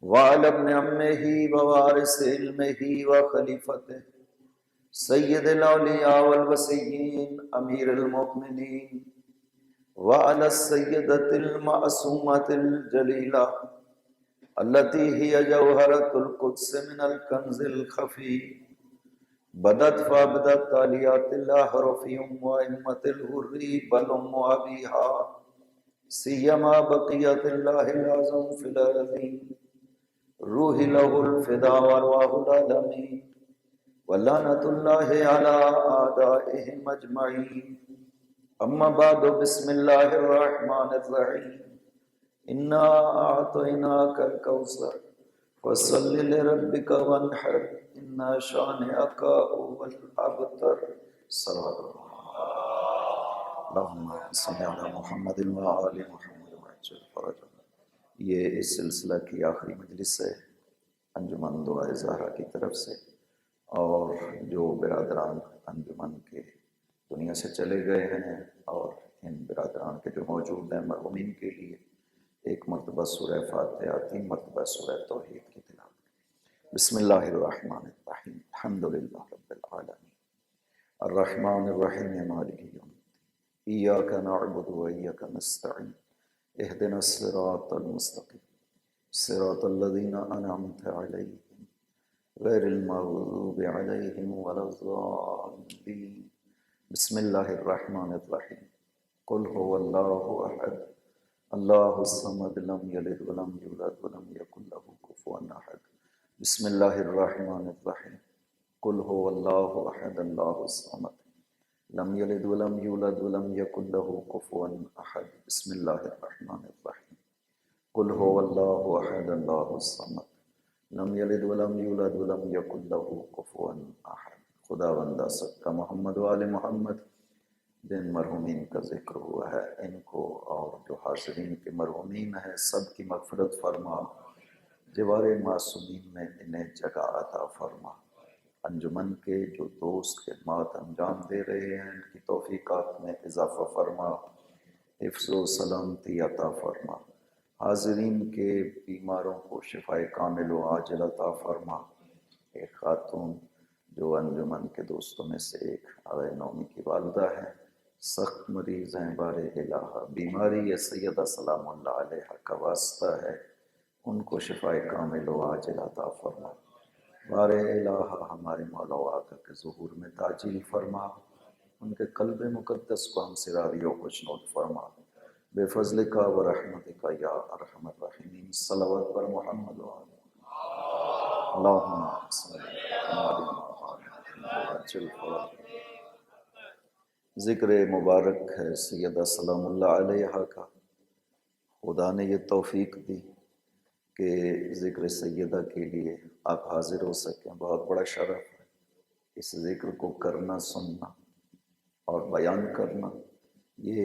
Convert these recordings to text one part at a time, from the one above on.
وعلى ابن عمه ووارث علمه وخليفته سيد الأولياء والوصيين أمير المؤمنين وعلى السيدة المعصومة الجليلة التي هي جوهرة القدس من الكنز الخفي بدت فابدت تاليات الأحرف وأئمة الهر بل أم أبيها سيما بقية الله الأعظم في الأرضين روح له الفداء وأرواح العالمين ولعنة الله على أعدائهم أجمعين. أما بعد، بسم الله الرحمن الرحيم. إنا أعطيناك الكوثر فصل لربك وانحر إن شانئك هو الأبتر. صلوات اللہ اللہم صل علی محمد وآل محمد وعجل فرجهم. یہ اس سلسلہ کی آخری مجلس ہے انجمن دعائے زہرا کی طرف سے، اور جو برادران انجمن کے دنیا سے چلے گئے ہیں اور ان برادران کے جو موجود ہیں مرحومین کے لیے ایک مرتبہ سورہ فاتحہ، 3 مرتبہ سورہ توحید کی تلاوت۔ بسم اللہ الرحمن الرحیم، الحمدللہ رب العالمین الرحمن الرحیم مالک یوم الدین ایاک نعبد و ایاک نستعین اہدنا الصراط المستقیم صراط الذین انعمت علیہم غیر المغضوب علیہم ولا الضالین۔ بسم اللہ الرحمن الرحیم، قل هو اللہ احد اللہ الصمد لم یلد ولم یولد ولم یکن له کفوا احد۔ بسم اللہ الرحمن الرحیم، قل هو اللہ احد اللہ الصمد لم یلد ولم یولد ولم یکن له کفوا احد۔ بسم اللہ الرحمن الرحیم، قل هو اللہ احد اللہ الصمد لم یلد ولم یولد ولم یکن له کفوا احد۔ خدا بندہ صدقہ محمد و آل محمد جن مرحومین کا ذکر ہوا ہے ان کو اور جو حاضرین کے مرحومین ہیں سب کی مغفرت فرما، جوار معصومین میں انہیں جگہ عطا فرما۔ انجمن کے جو دوست خدمات انجام دے رہے ہیں ان کی توفیقات میں اضافہ فرما، حفظ و سلامتی عطا فرما۔ حاضرین کے بیماروں کو شفائے کامل و عاجل عطا فرما۔ ایک خاتون جو انجمن کے دوستوں میں سے ایک آغا نومی کی والدہ ہیں، سخت مریض ہیں، بار الہ بیماری ہے، سیدہ سلام اللہ علیہ کا واسطہ ہے، ان کو شفائے کامل و عاجل عطا فرما۔ بار الہ ہمارے مولا و آقا کے ظہور میں تعجیل فرما، ان کے قلب مقدس کو ہم سے راضی و خوشنود فرما، بے فضل کا و رحمت کا یا ارحم الراحمین۔ صلوات پر محمد و آل اللہم صلی اللہ ذکر مبارک ہے سیدہ سلام اللہ علیہ کا۔ خدا نے یہ توفیق دی کہ ذکر سیدہ کے لیے آپ حاضر ہو سکیں، بہت بڑا شرف ہے۔ اس ذکر کو کرنا، سننا اور بیان کرنا یہ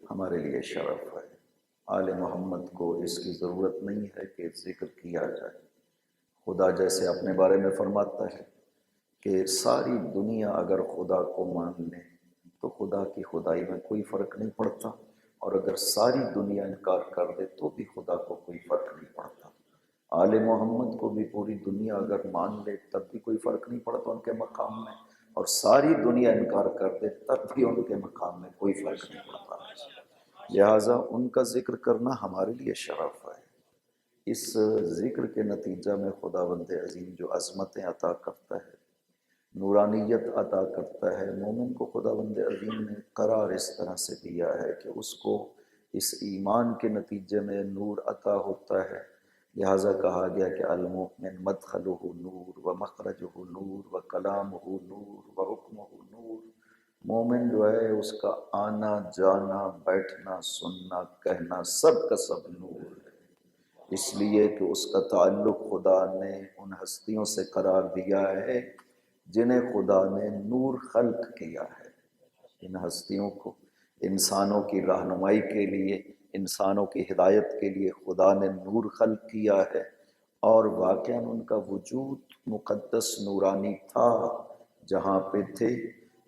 ہمارے لیے شرف ہے۔ آل محمد کو اس کی ضرورت نہیں ہے کہ ذکر کیا جائے۔ خدا جیسے اپنے بارے میں فرماتا ہے کہ ساری دنیا اگر خدا کو مان لے تو خدا کی خدائی میں کوئی فرق نہیں پڑتا، اور اگر ساری دنیا انکار کر دے تو بھی خدا کو کوئی فرق نہیں پڑتا۔ آل محمد کو بھی پوری دنیا اگر مان لے تب بھی کوئی فرق نہیں پڑتا ان کے مقام میں، اور ساری دنیا انکار کر دے تب بھی ان کے مقام میں کوئی فرق نہیں پڑتا۔ لہٰذا ان کا ذکر کرنا ہمارے لیے شرف ہے۔ اس ذکر کے نتیجہ میں خداوند عظیم جو عظمتیں عطا کرتا ہے، نورانیت عطا کرتا ہے، مومن کو خداوند عظیم نے قرار اس طرح سے دیا ہے کہ اس کو اس ایمان کے نتیجے میں نور عطا ہوتا ہے۔ لہٰذا کہا گیا کہ المؤمن مدخلہ نور و مخرجہ نور و کلامہ نور و حکمہ نور۔ مومن جو ہے اس کا آنا جانا بیٹھنا سننا کہنا سب کا سب نور ہے، اس لیے کہ اس کا تعلق خدا نے ان ہستیوں سے قرار دیا ہے جنہیں خدا نے نور خلق کیا ہے۔ ان ہستیوں کو انسانوں کی رہنمائی کے لیے، انسانوں کی ہدایت کے لیے خدا نے نور خلق کیا ہے، اور واقعاً ان کا وجود مقدس نورانی تھا۔ جہاں پہ تھے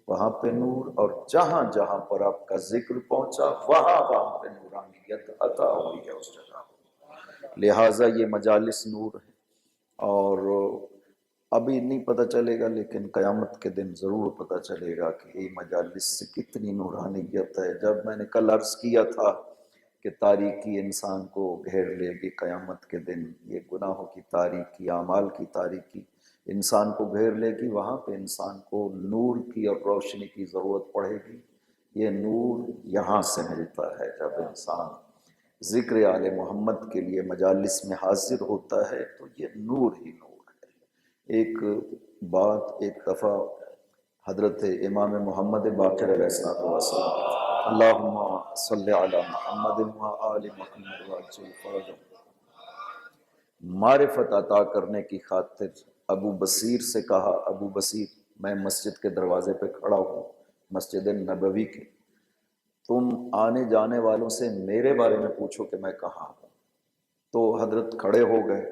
وہاں پہ نور، اور جہاں جہاں پر آپ کا ذکر پہنچا وہاں وہاں پہ نورانیت عطا ہوئی ہے اس جگہ۔ لہٰذا یہ مجالس نور ہے، اور ابھی نہیں پتہ چلے گا لیکن قیامت کے دن ضرور پتہ چلے گا کہ یہ مجالس سے کتنی نورانیت ہے۔ جب میں نے کل عرض کیا تھا کہ تاریکی انسان کو گھیر لے گی قیامت کے دن، یہ گناہوں کی تاریکی، اعمال کی تاریکی انسان کو گھیر لے گی، وہاں پہ انسان کو نور کی اور روشنی کی ضرورت پڑے گی۔ یہ نور یہاں سے ملتا ہے جب انسان ذکر آل محمد کے لیے مجالس میں حاضر ہوتا ہے تو یہ نور ہی نور ہے۔ ایک بات ایک دفعہ حضرت امام محمد باقر علیہ السلام، اللہم صلی علی محمد و آل محمد وعجل فرجہ، معرفت عطا کرنے کی خاطر ابو بصیر سے کہا، ابو بصیر میں مسجد کے دروازے پہ کھڑا ہوں، مسجد نبوی کے، تم آنے جانے والوں سے میرے بارے میں پوچھو کہ میں کہاں ہوں۔ تو حضرت کھڑے ہو گئے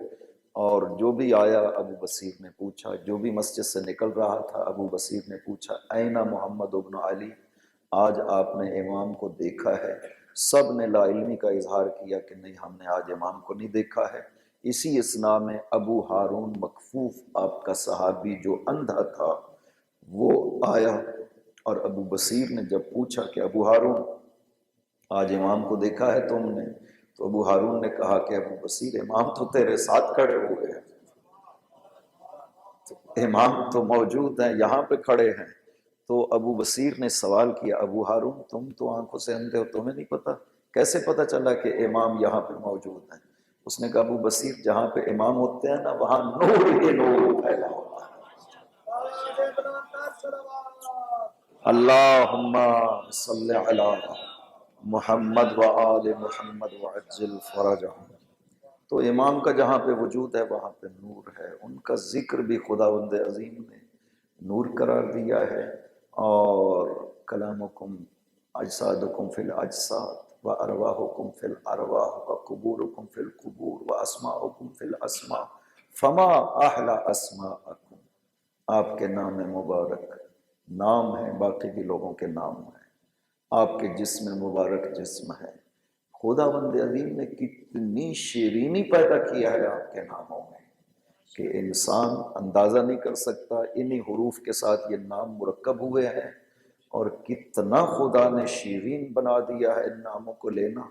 اور جو بھی آیا ابو بصیر نے پوچھا، جو بھی مسجد سے نکل رہا تھا ابو بصیر نے پوچھا این محمد ابن علی، آج آپ نے امام کو دیکھا ہے؟ سب نے لا علمی کا اظہار کیا کہ نہیں ہم نے آج امام کو نہیں دیکھا ہے۔ اسی اثناء میں ابو ہارون مکفوف آپ کا صحابی جو اندھا تھا وہ آیا، اور ابو بصیر نے جب پوچھا کہ ابو ہارون آج امام کو دیکھا ہے تم نے؟ تو ابو ہارون نے کہا کہ ابو بصیر امام تو تیرے ساتھ کھڑے ہوئے ہیں، امام تو موجود ہیں، یہاں پہ کھڑے ہیں۔ تو ابو بصیر نے سوال کیا ابو ہارون تم تو آنکھوں سے اندھے ہو، تمہیں نہیں پتا، کیسے پتا چلا کہ امام یہاں پہ موجود ہیں؟ اس نے کہا ابو بصیر جہاں پہ امام ہوتے ہیں نا وہاں نور ہی نور پھیلا ہوتا ہے۔ اللہم صلی علی محمد و آل محمد وعجل فرجہم۔ تو امام کا جہاں پہ وجود ہے وہاں پہ نور ہے، ان کا ذکر بھی خداوند عظیم نے نور قرار دیا ہے۔ اور کلامکم اجسادکم فی الاجساد و ارواحکم فی الارواح و قبورکم فی القبور و اسماءکم فی الاسماء فما احلی اسماءکم۔ آپ کے نام مبارک نام ہیں، باقی بھی لوگوں کے نام ہیں، آپ کے جسم مبارک جسم ہے۔ خداوند عظیم نے کتنی شیرینی پیدا کیا ہے آپ کے ناموں میں کہ انسان اندازہ نہیں کر سکتا۔ انہی حروف کے ساتھ یہ نام مرکب ہوئے ہیں، اور کتنا خدا نے شیرین بنا دیا ہے ان ناموں کو لینا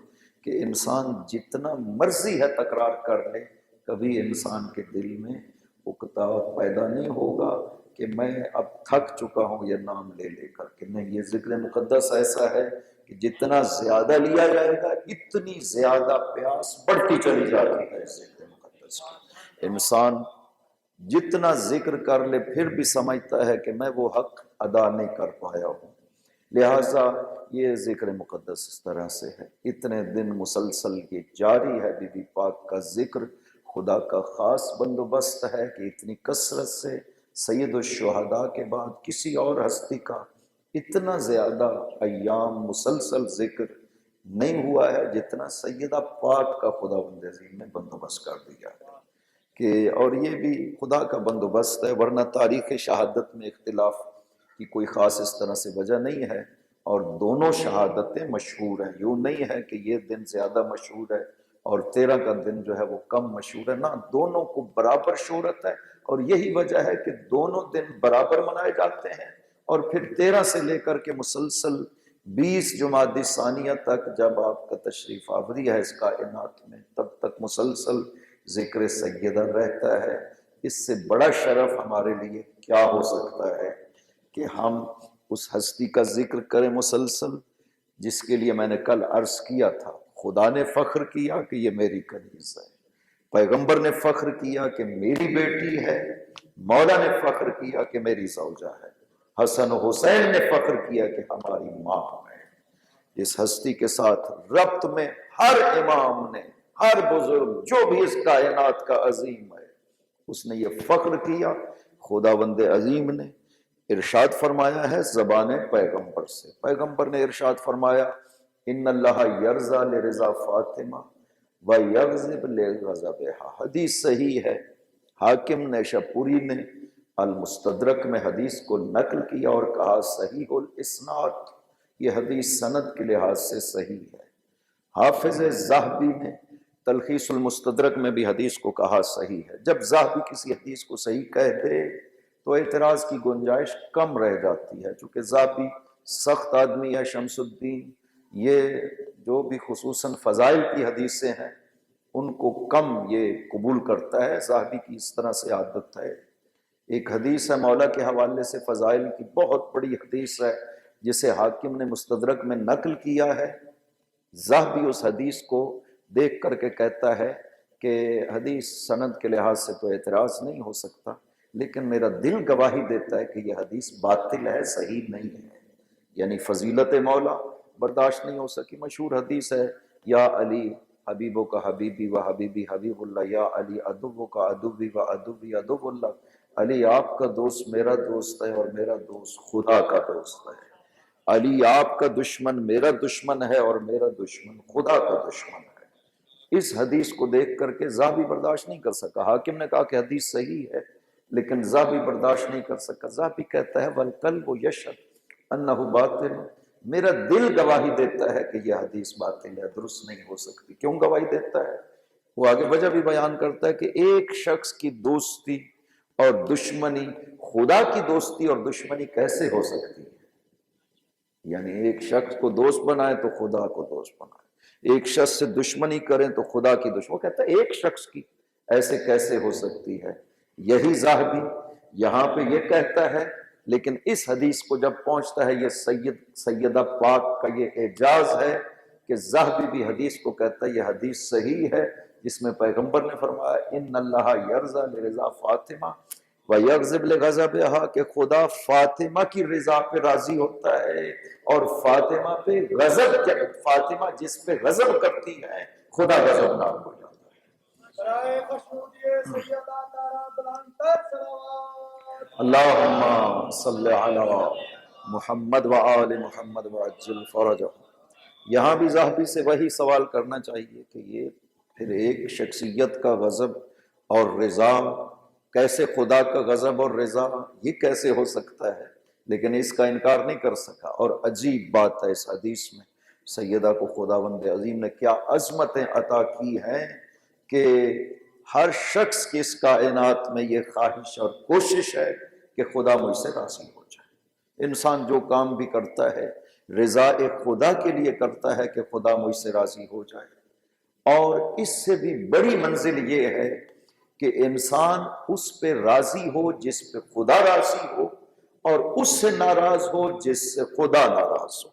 کہ انسان جتنا مرضی ہے تکرار کر لے، کبھی انسان کے دل میں اکتاؤ پیدا نہیں ہوگا کہ میں اب تھک چکا ہوں یہ نام لے لے کر کے۔ نہیں، یہ ذکر مقدس ایسا ہے کہ جتنا زیادہ لیا جائے گا اتنی زیادہ پیاس بڑھتی چلی جاتی ہے اس ذکر مقدس کی۔ انسان جتنا ذکر کر لے پھر بھی سمجھتا ہے کہ میں وہ حق ادا نہیں کر پایا ہوں۔ لہٰذا یہ ذکر مقدس اس طرح سے ہے، اتنے دن مسلسل یہ جاری ہے۔ بی بی پاک کا ذکر خدا کا خاص بندوبست ہے کہ اتنی کثرت سے سید الشہداء کے بعد کسی اور ہستی کا اتنا زیادہ ایام مسلسل ذکر نہیں ہوا ہے جتنا سیدہ پاک کا خداوند عظیم نے بندوبست کر دیا ہے کہ، اور یہ بھی خدا کا بندوبست ہے، ورنہ تاریخ شہادت میں اختلاف کی کوئی خاص اس طرح سے وجہ نہیں ہے، اور دونوں شہادتیں مشہور ہیں۔ یوں نہیں ہے کہ یہ دن زیادہ مشہور ہے اور 13 کا دن جو ہے وہ کم مشہور ہے، نہ، دونوں کو برابر شہرت ہے، اور یہی وجہ ہے کہ دونوں دن برابر منائے جاتے ہیں۔ اور پھر 13 سے لے کر کے مسلسل 20 جمادی ثانیہ تک جب آپ کا تشریف آوری ہے اس کائنات میں، تب تک مسلسل ذکر سیدہ رہتا ہے۔ اس سے بڑا شرف ہمارے لیے کیا ہو سکتا ہے کہ ہم اس ہستی کا ذکر کریں مسلسل جس کے لیے میں نے کل عرض کیا تھا، خدا نے فخر کیا کہ یہ میری کنیز ہے، پیغمبر نے فخر کیا کہ میری بیٹی ہے، مولا نے فخر کیا کہ میری زوجہ ہے، حسن و حسین نے فخر کیا کہ ہماری ماں ہے۔ اس ہستی کے ساتھ ربط میں ہر امام نے، ہر بزرگ جو بھی اس کائنات کا عظیم ہے، اس نے یہ فخر کیا۔ خداوند عظیم نے ارشاد فرمایا ہے زبان پیغمبر سے، پیغمبر نے ارشاد فرمایا ان اللہ یرضی لرضا فاطمہ ویغضب لغضبہا، حدیث صحیح ہے، حاکم نیشاپوری نے المستدرک میں حدیث کو نقل کیا اور کہا صحیح الاسناد، یہ حدیث سند کے لحاظ سے صحیح ہے۔ حافظ ذہبی نے تلخیص المستدرک میں بھی حدیث کو کہا صحیح ہے۔ جب ذہبی کسی حدیث کو صحیح کہہ دے تو اعتراض کی گنجائش کم رہ جاتی ہے، چونکہ ذہبی سخت آدمی ہے شمس الدین، یہ جو بھی خصوصاً فضائل کی حدیثیں ہیں ان کو کم یہ قبول کرتا ہے۔ ذہبی کی اس طرح سے عادت ہے۔ ایک حدیث ہے مولا کے حوالے سے فضائل کی، بہت بڑی حدیث ہے جسے حاکم نے مستدرک میں نقل کیا ہے۔ ذہبی اس حدیث کو دیکھ کر کے کہتا ہے کہ حدیث سند کے لحاظ سے تو اعتراض نہیں ہو سکتا، لیکن میرا دل گواہی دیتا ہے کہ یہ حدیث باطل ہے، صحیح نہیں ہے۔ یعنی فضیلت مولا برداشت نہیں ہو سکی۔ مشہور حدیث ہے، یا علی حبیبوں کا حبیبی و حبیبی حبیب اللہ، یا علی عدو کا عدوی و عدوی عدو اللہ، علی آپ کا دوست میرا دوست ہے اور میرا دوست خدا کا دوست ہے۔ علی آپ کا دشمن میرا دشمن ہے اور میرا دشمن خدا کا دشمن ہے۔ اس حدیث کو دیکھ کر کے ذہبی برداشت نہیں کر سکا۔ حاکم نے کہا کہ حدیث صحیح ہے، لیکن ذہبی برداشت نہیں کر سکا۔ ذہبی کہتا ہے والقلب یشہد انہ باطل، میرا دل گواہی دیتا ہے کہ یہ حدیث باطل ہے، درست نہیں ہو سکتی۔ کیوں گواہی دیتا ہے؟ وہ آگے وجہ بھی بیان کرتا ہے کہ ایک شخص کی دوستی اور دشمنی خدا کی دوستی اور دشمنی کیسے ہو سکتی ہے؟ یعنی ایک شخص کو دوست بنائے تو خدا کو دوست بنائے، ایک شخص سے دشمنی کریں تو خدا کی دشمنی۔ وہ کہتا ہے ایک شخص کی ایسے کیسے ہو سکتی ہے؟ یہی ذہبی یہاں پہ یہ کہتا ہے، لیکن اس حدیث کو جب پہنچتا ہے، یہ سیدہ پاک کا یہ اعجاز ہے کہ ذہبی بھی حدیث کو کہتا ہے یہ حدیث صحیح ہے، جس میں پیغمبر نے فرمایا ان اللہ یرضی لرضا فاطمہ وَيَغْضِبُ لِغَضَبِهَا، کہ خدا فاطمہ کی رضا پہ راضی ہوتا ہے اور فاطمہ پہ غضب، فاطمہ جس پہ غضب کرتی ہے خدا غضبناک ہو جاتا ہے۔ اللہم صلی علی محمد وآل محمد وعجل فرجہ۔ یہاں بھی ذہبی سے وہی سوال کرنا چاہیے کہ یہ پھر ایک شخصیت کا غضب اور رضا کیسے، خدا کا غضب اور رضا یہ کیسے ہو سکتا ہے؟ لیکن اس کا انکار نہیں کر سکا۔ اور عجیب بات ہے اس حدیث میں، سیدہ کو خداوند عظیم نے کیا عظمتیں عطا کی ہیں کہ ہر شخص کی اس کائنات میں یہ خواہش اور کوشش ہے کہ خدا مجھ سے راضی ہو جائے۔ انسان جو کام بھی کرتا ہے رضا خدا کے لیے کرتا ہے کہ خدا مجھ سے راضی ہو جائے۔ اور اس سے بھی بڑی منزل یہ ہے کہ انسان اس پہ راضی ہو جس پہ خدا راضی ہو، اور اس سے ناراض ہو جس سے خدا ناراض ہو۔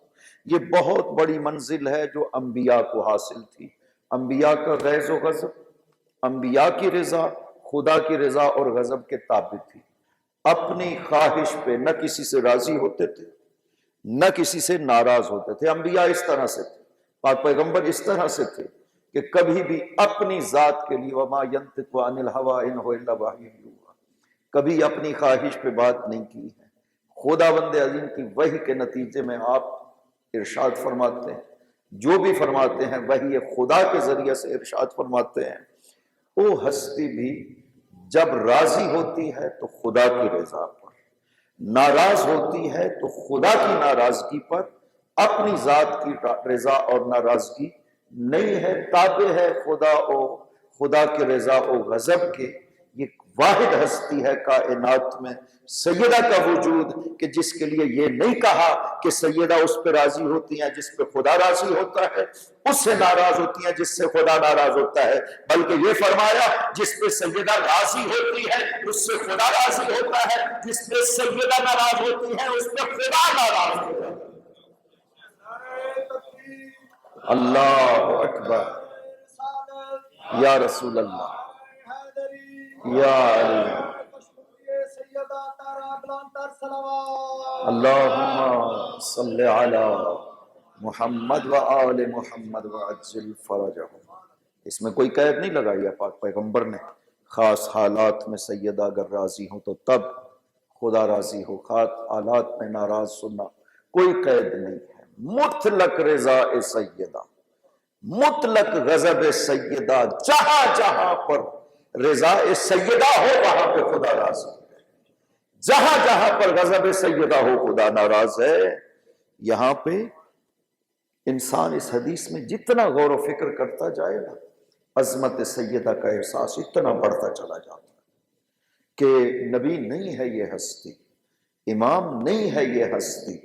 یہ بہت بڑی منزل ہے جو انبیاء کو حاصل تھی۔ انبیاء کا غیظ و غضب، انبیاء کی رضا خدا کی رضا اور غضب کے تابع تھی۔ اپنی خواہش پہ نہ کسی سے راضی ہوتے تھے نہ کسی سے ناراض ہوتے تھے۔ انبیاء اس طرح سے تھے، پاک پیغمبر اس طرح سے تھے کہ کبھی بھی اپنی ذات کے لیے وما ینطق عن الہوی ان هو الا وحی یوحی، کبھی اپنی خواہش پہ بات نہیں کی ہے۔ خداوند عظیم کی وحی کے نتیجے میں آپ ارشاد فرماتے ہیں، جو بھی فرماتے ہیں وحی خدا کے ذریعے سے ارشاد فرماتے ہیں۔ وہ ہستی بھی جب راضی ہوتی ہے تو خدا کی رضا پر، ناراض ہوتی ہے تو خدا کی ناراضگی پر، اپنی ذات کی رضا اور ناراضگی نہیں ہے، تابع ہے خدا کے رضا و غضب کے۔ یہ واحد ہستی ہے کائنات میں سیدہ کا وجود کہ جس کے لیے یہ نہیں کہا کہ سیدہ اس پہ راضی ہوتی ہیں جس پہ خدا راضی ہوتا ہے، اس سے ناراض ہوتی ہیں جس سے خدا ناراض ہوتا ہے، بلکہ یہ فرمایا جس پہ سیدہ راضی ہوتی ہے اس سے خدا راضی ہوتا ہے، جس پہ سیدہ ناراض ہوتی ہے اس پہ خدا ناراض ہوتا ہے۔ اللہ اکبر، یا رسول اللہ، یا علی، اللہم صلی علی محمد و آل محمد وعجل فرجہ۔ اس میں کوئی قید نہیں لگائی ہے پاک پیغمبر نے، خاص حالات میں سیدہ اگر راضی ہوں تو تب خدا راضی ہو، خاص حالات میں ناراض سننا کوئی قید نہیں ہے۔ مطلق رضا سیدہ، مطلق غضب سیدہ، جہاں جہاں پر رضا سیدہ ہو وہاں پہ خدا راضی ہے، جہاں جہاں پر غضب سیدہ ہو خدا ناراض ہے۔ یہاں پہ انسان اس حدیث میں جتنا غور و فکر کرتا جائے نا عظمت سیدہ کا احساس اتنا بڑھتا چلا جاتا ہے کہ نبی نہیں ہے یہ ہستی، امام نہیں ہے یہ ہستی،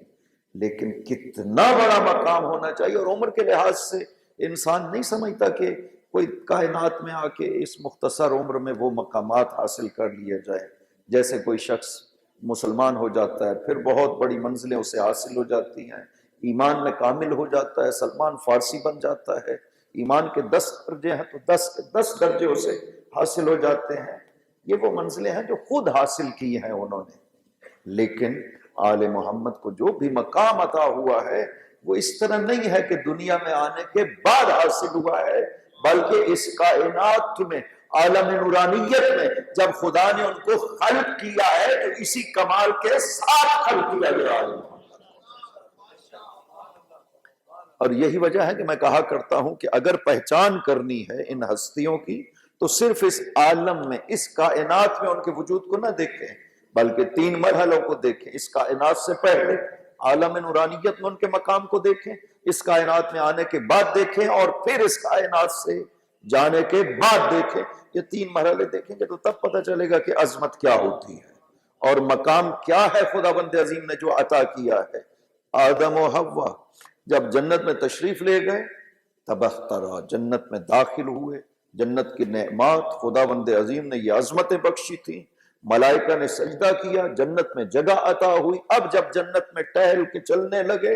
لیکن کتنا بڑا مقام ہونا چاہیے. اور عمر کے لحاظ سے انسان نہیں سمجھتا کہ کوئی کائنات میں آ کے اس مختصر عمر میں وہ مقامات حاصل کر لیے جائے. جیسے کوئی شخص مسلمان ہو جاتا ہے پھر بہت بڑی منزلیں اسے حاصل ہو جاتی ہیں، ایمان میں کامل ہو جاتا ہے، سلمان فارسی بن جاتا ہے، ایمان کے 10 درجے ہیں تو 10 کے 10 درجے اسے حاصل ہو جاتے ہیں. یہ وہ منزلیں ہیں جو خود حاصل کی ہیں انہوں نے. لیکن آل محمد کو جو بھی مقام عطا ہوا ہے وہ اس طرح نہیں ہے کہ دنیا میں آنے کے بعد حاصل ہوا ہے، بلکہ اس کائنات میں عالم نورانیت میں جب خدا نے ان کو خلق کیا ہے تو اسی کمال کے ساتھ خلق کیا گیا ہے. اور یہی وجہ ہے کہ میں کہا کرتا ہوں کہ اگر پہچان کرنی ہے ان ہستیوں کی تو صرف اس عالم میں، اس کائنات میں ان کے وجود کو نہ دیکھیں، بلکہ 3 مرحلوں کو دیکھیں. اس کائنات سے پہلے عالم نورانیت میں ان کے مقام کو دیکھیں، اس کائنات میں آنے کے بعد دیکھیں، اور پھر اس کائنات سے جانے کے بعد دیکھیں. یہ 3 مرحلے دیکھیں گے تو تب پتہ چلے گا کہ عظمت کیا ہوتی ہے اور مقام کیا ہے خداوند عظیم نے جو عطا کیا ہے. آدم و حوا جب جنت میں تشریف لے گئے، تبخترا جنت میں داخل ہوئے، جنت کی نعمات خداوند عظیم نے یہ عظمتیں بخشی تھیں، ملائکہ نے سجدہ کیا، جنت میں جگہ عطا ہوئی. اب جب جنت میں ٹہل کے چلنے لگے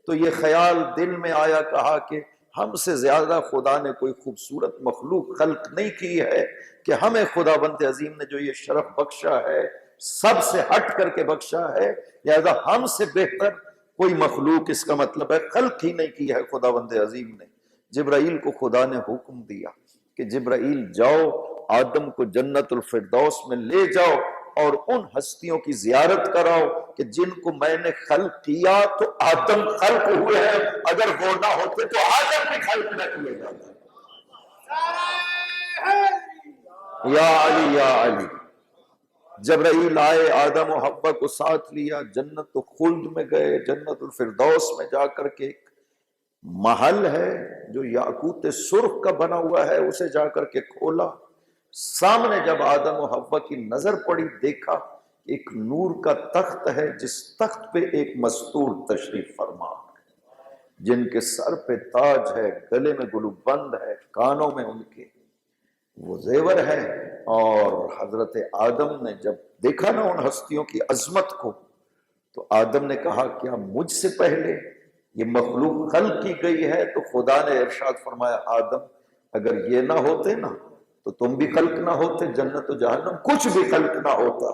تو یہ خیال دل میں آیا، کہا کہ ہم سے زیادہ خدا نے کوئی خوبصورت مخلوق خلق نہیں کی ہے کہ ہمیں خداوند عظیم نے جو یہ شرف بخشا ہے سب سے ہٹ کر کے بخشا ہے، لہذا ہم سے بہتر کوئی مخلوق اس کا مطلب ہے خلق ہی نہیں کی ہے خداوند عظیم نے. جبرائیل کو خدا نے حکم دیا کہ جبرائیل جاؤ آدم کو جنت الفردوس میں لے جاؤ اور ان ہستیوں کی زیارت کراؤ کہ جن کو میں نے خلق کیا تو آدم خلق ہوئے ہیں، اگر وہ نہ ہوتے تو آدم بھی خلق نہ کیے جاتے. یا علی یا علی. جبرائیل آئے، آدم و حوا کو ساتھ لیا، جنت الخلد میں گئے. جنت الفردوس میں جا کر کے ایک محل ہے جو یاقوت سرخ کا بنا ہوا ہے، اسے جا کر کے کھولا. سامنے جب آدم و حوا کی نظر پڑی، دیکھا ایک نور کا تخت ہے جس تخت پہ ایک مستور تشریف فرما ہے، جن کے سر پہ تاج ہے، گلے میں گلوبند ہے، کانوں میں ان کے وہ زیور ہے. اور حضرت آدم نے جب دیکھا نا ان ہستیوں کی عظمت کو تو آدم نے کہا کیا مجھ سے پہلے یہ مخلوق خلق کی گئی ہے؟ تو خدا نے ارشاد فرمایا آدم اگر یہ نہ ہوتے نا تو تم بھی خلق نہ ہوتے، جنت و جہنم کچھ بھی خلق نہ ہوتا،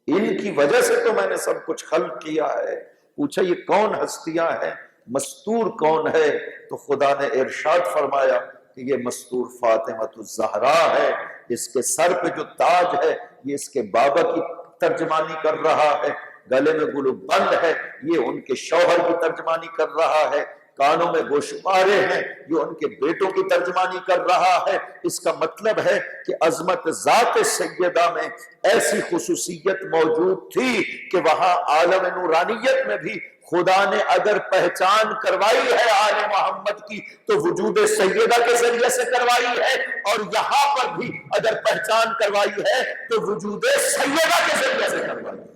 ان کی وجہ سے تو میں نے سب کچھ خلق کیا ہے. پوچھا یہ کون ہستیاں ہیں، مستور کون ہے؟ تو خدا نے ارشاد فرمایا کہ یہ مستور فاطمہ الزہرا ہے. اس کے سر پہ جو تاج ہے یہ اس کے بابا کی ترجمانی کر رہا ہے، گلے میں گلوبند ہے یہ ان کے شوہر کی ترجمانی کر رہا ہے، کانوں میں گوشوارے ہیں یہ ان کے بیٹوں کی ترجمانی کر رہا ہے. اس کا مطلب ہے کہ عظمت ذات سیدہ میں ایسی خصوصیت موجود تھی کہ وہاں عالم نورانیت میں بھی خدا نے اگر پہچان کروائی ہے آل محمد کی تو وجود سیدہ کے ذریعے سے کروائی ہے، اور یہاں پر بھی اگر پہچان کروائی ہے تو وجود سیدہ کے ذریعے سے کروائی ہے.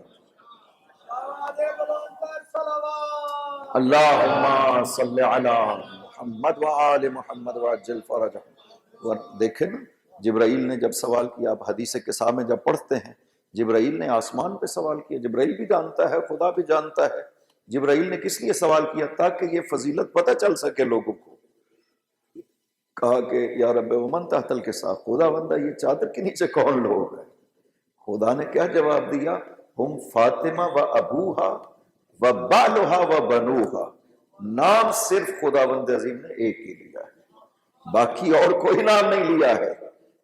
اللہم صلی علی محمد وآل محمد وعجل فرجہ. دیکھیں نا جبرائیل نے جب سوال کیا، آپ حدیث قصہ میں جب پڑھتے ہیں جبرائیل نے آسمان پہ سوال کیا. جبرائیل بھی جانتا ہے، خدا بھی جانتا ہے. جبرائیل نے کس لیے سوال کیا؟ تاکہ یہ فضیلت پتہ چل سکے لوگوں کو. کہا کہ یا رب ومن تحت الکساء، خدا بندہ یہ چادر کے نیچے کون لوگ ہیں؟ خدا نے کیا جواب دیا؟ ہم فاطمہ و ابوہا و بالوہا و بنوہا. نام صرف خداوند عظیم نے ایک ہی لیا ہے، باقی اور کوئی نام نہیں لیا ہے.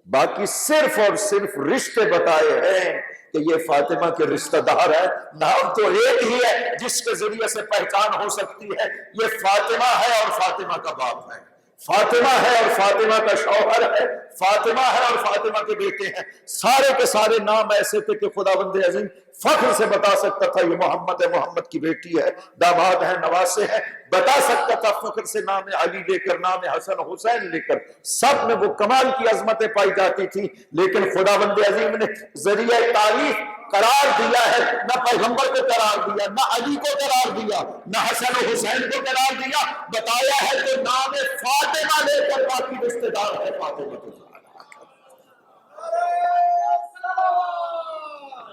باقی صرف اور صرف رشتے بتائے ہیں کہ یہ فاطمہ کے رشتہ دار ہے. نام تو ایک ہی ہے جس کے ذریعے سے پہچان ہو سکتی ہے، یہ فاطمہ ہے اور فاطمہ کا باپ ہے. فاطمہ ہے اور فاطمہ کا شوہر ہے، فاطمہ ہے اور فاطمہ کے بیٹے ہیں، سارے کے سارے نام ایسے تھے کہ خداوند عظیم فخر سے بتا سکتا تھا یہ محمد ہے، محمد کی بیٹی ہے، داماد ہے، نواسے ہیں، بتا سکتا تھا فخر سے نام علی لے کر، نام حسن حسین لے کر، سب میں وہ کمال کی عظمتیں پائی جاتی تھی، لیکن خداوند عظیم نے ذریعہ تعریف قرار دیا ہے، نہ پیغمبر کو قرار دیا، نہ علی کو قرار دیا، نہ حسن و حسین کو قرار دیا، بتایا ہے کہ نام فاطمہ لے کر باقی رشتہ دار ہے فاطمہ کے زہرا۔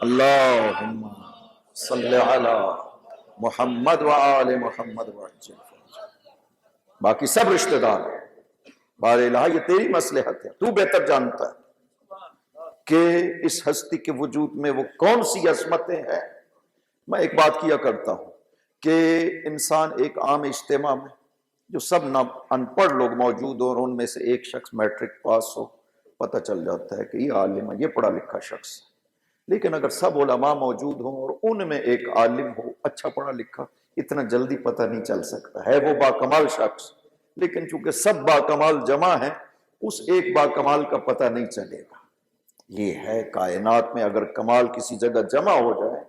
اللہم صلی علی محمد و آل محمد وعجل فرجہ۔ باقی سب رشتہ دار ہیں، بار الہ یہ تیری مصلحت ہے، تو بہتر جانتا ہے کہ اس ہستی کے وجود میں وہ کون سی عظمتیں ہیں۔ میں ایک بات کیا کرتا ہوں کہ انسان ایک عام اجتماع میں جو سب ان پڑھ لوگ موجود ہو اور ان میں سے ایک شخص میٹرک پاس ہو، پتہ چل جاتا ہے کہ یہ عالم ہے، یہ پڑھا لکھا شخص ہے۔ لیکن اگر سب علماء موجود ہوں اور ان میں ایک عالم ہو، اچھا پڑھا لکھا، اتنا جلدی پتہ نہیں چل سکتا ہے وہ باکمال شخص، لیکن چونکہ سب باکمال جمع ہیں اس ایک باکمال کا پتہ نہیں چلے گا۔ یہ ہے کائنات میں اگر کمال کسی جگہ جمع ہو جائے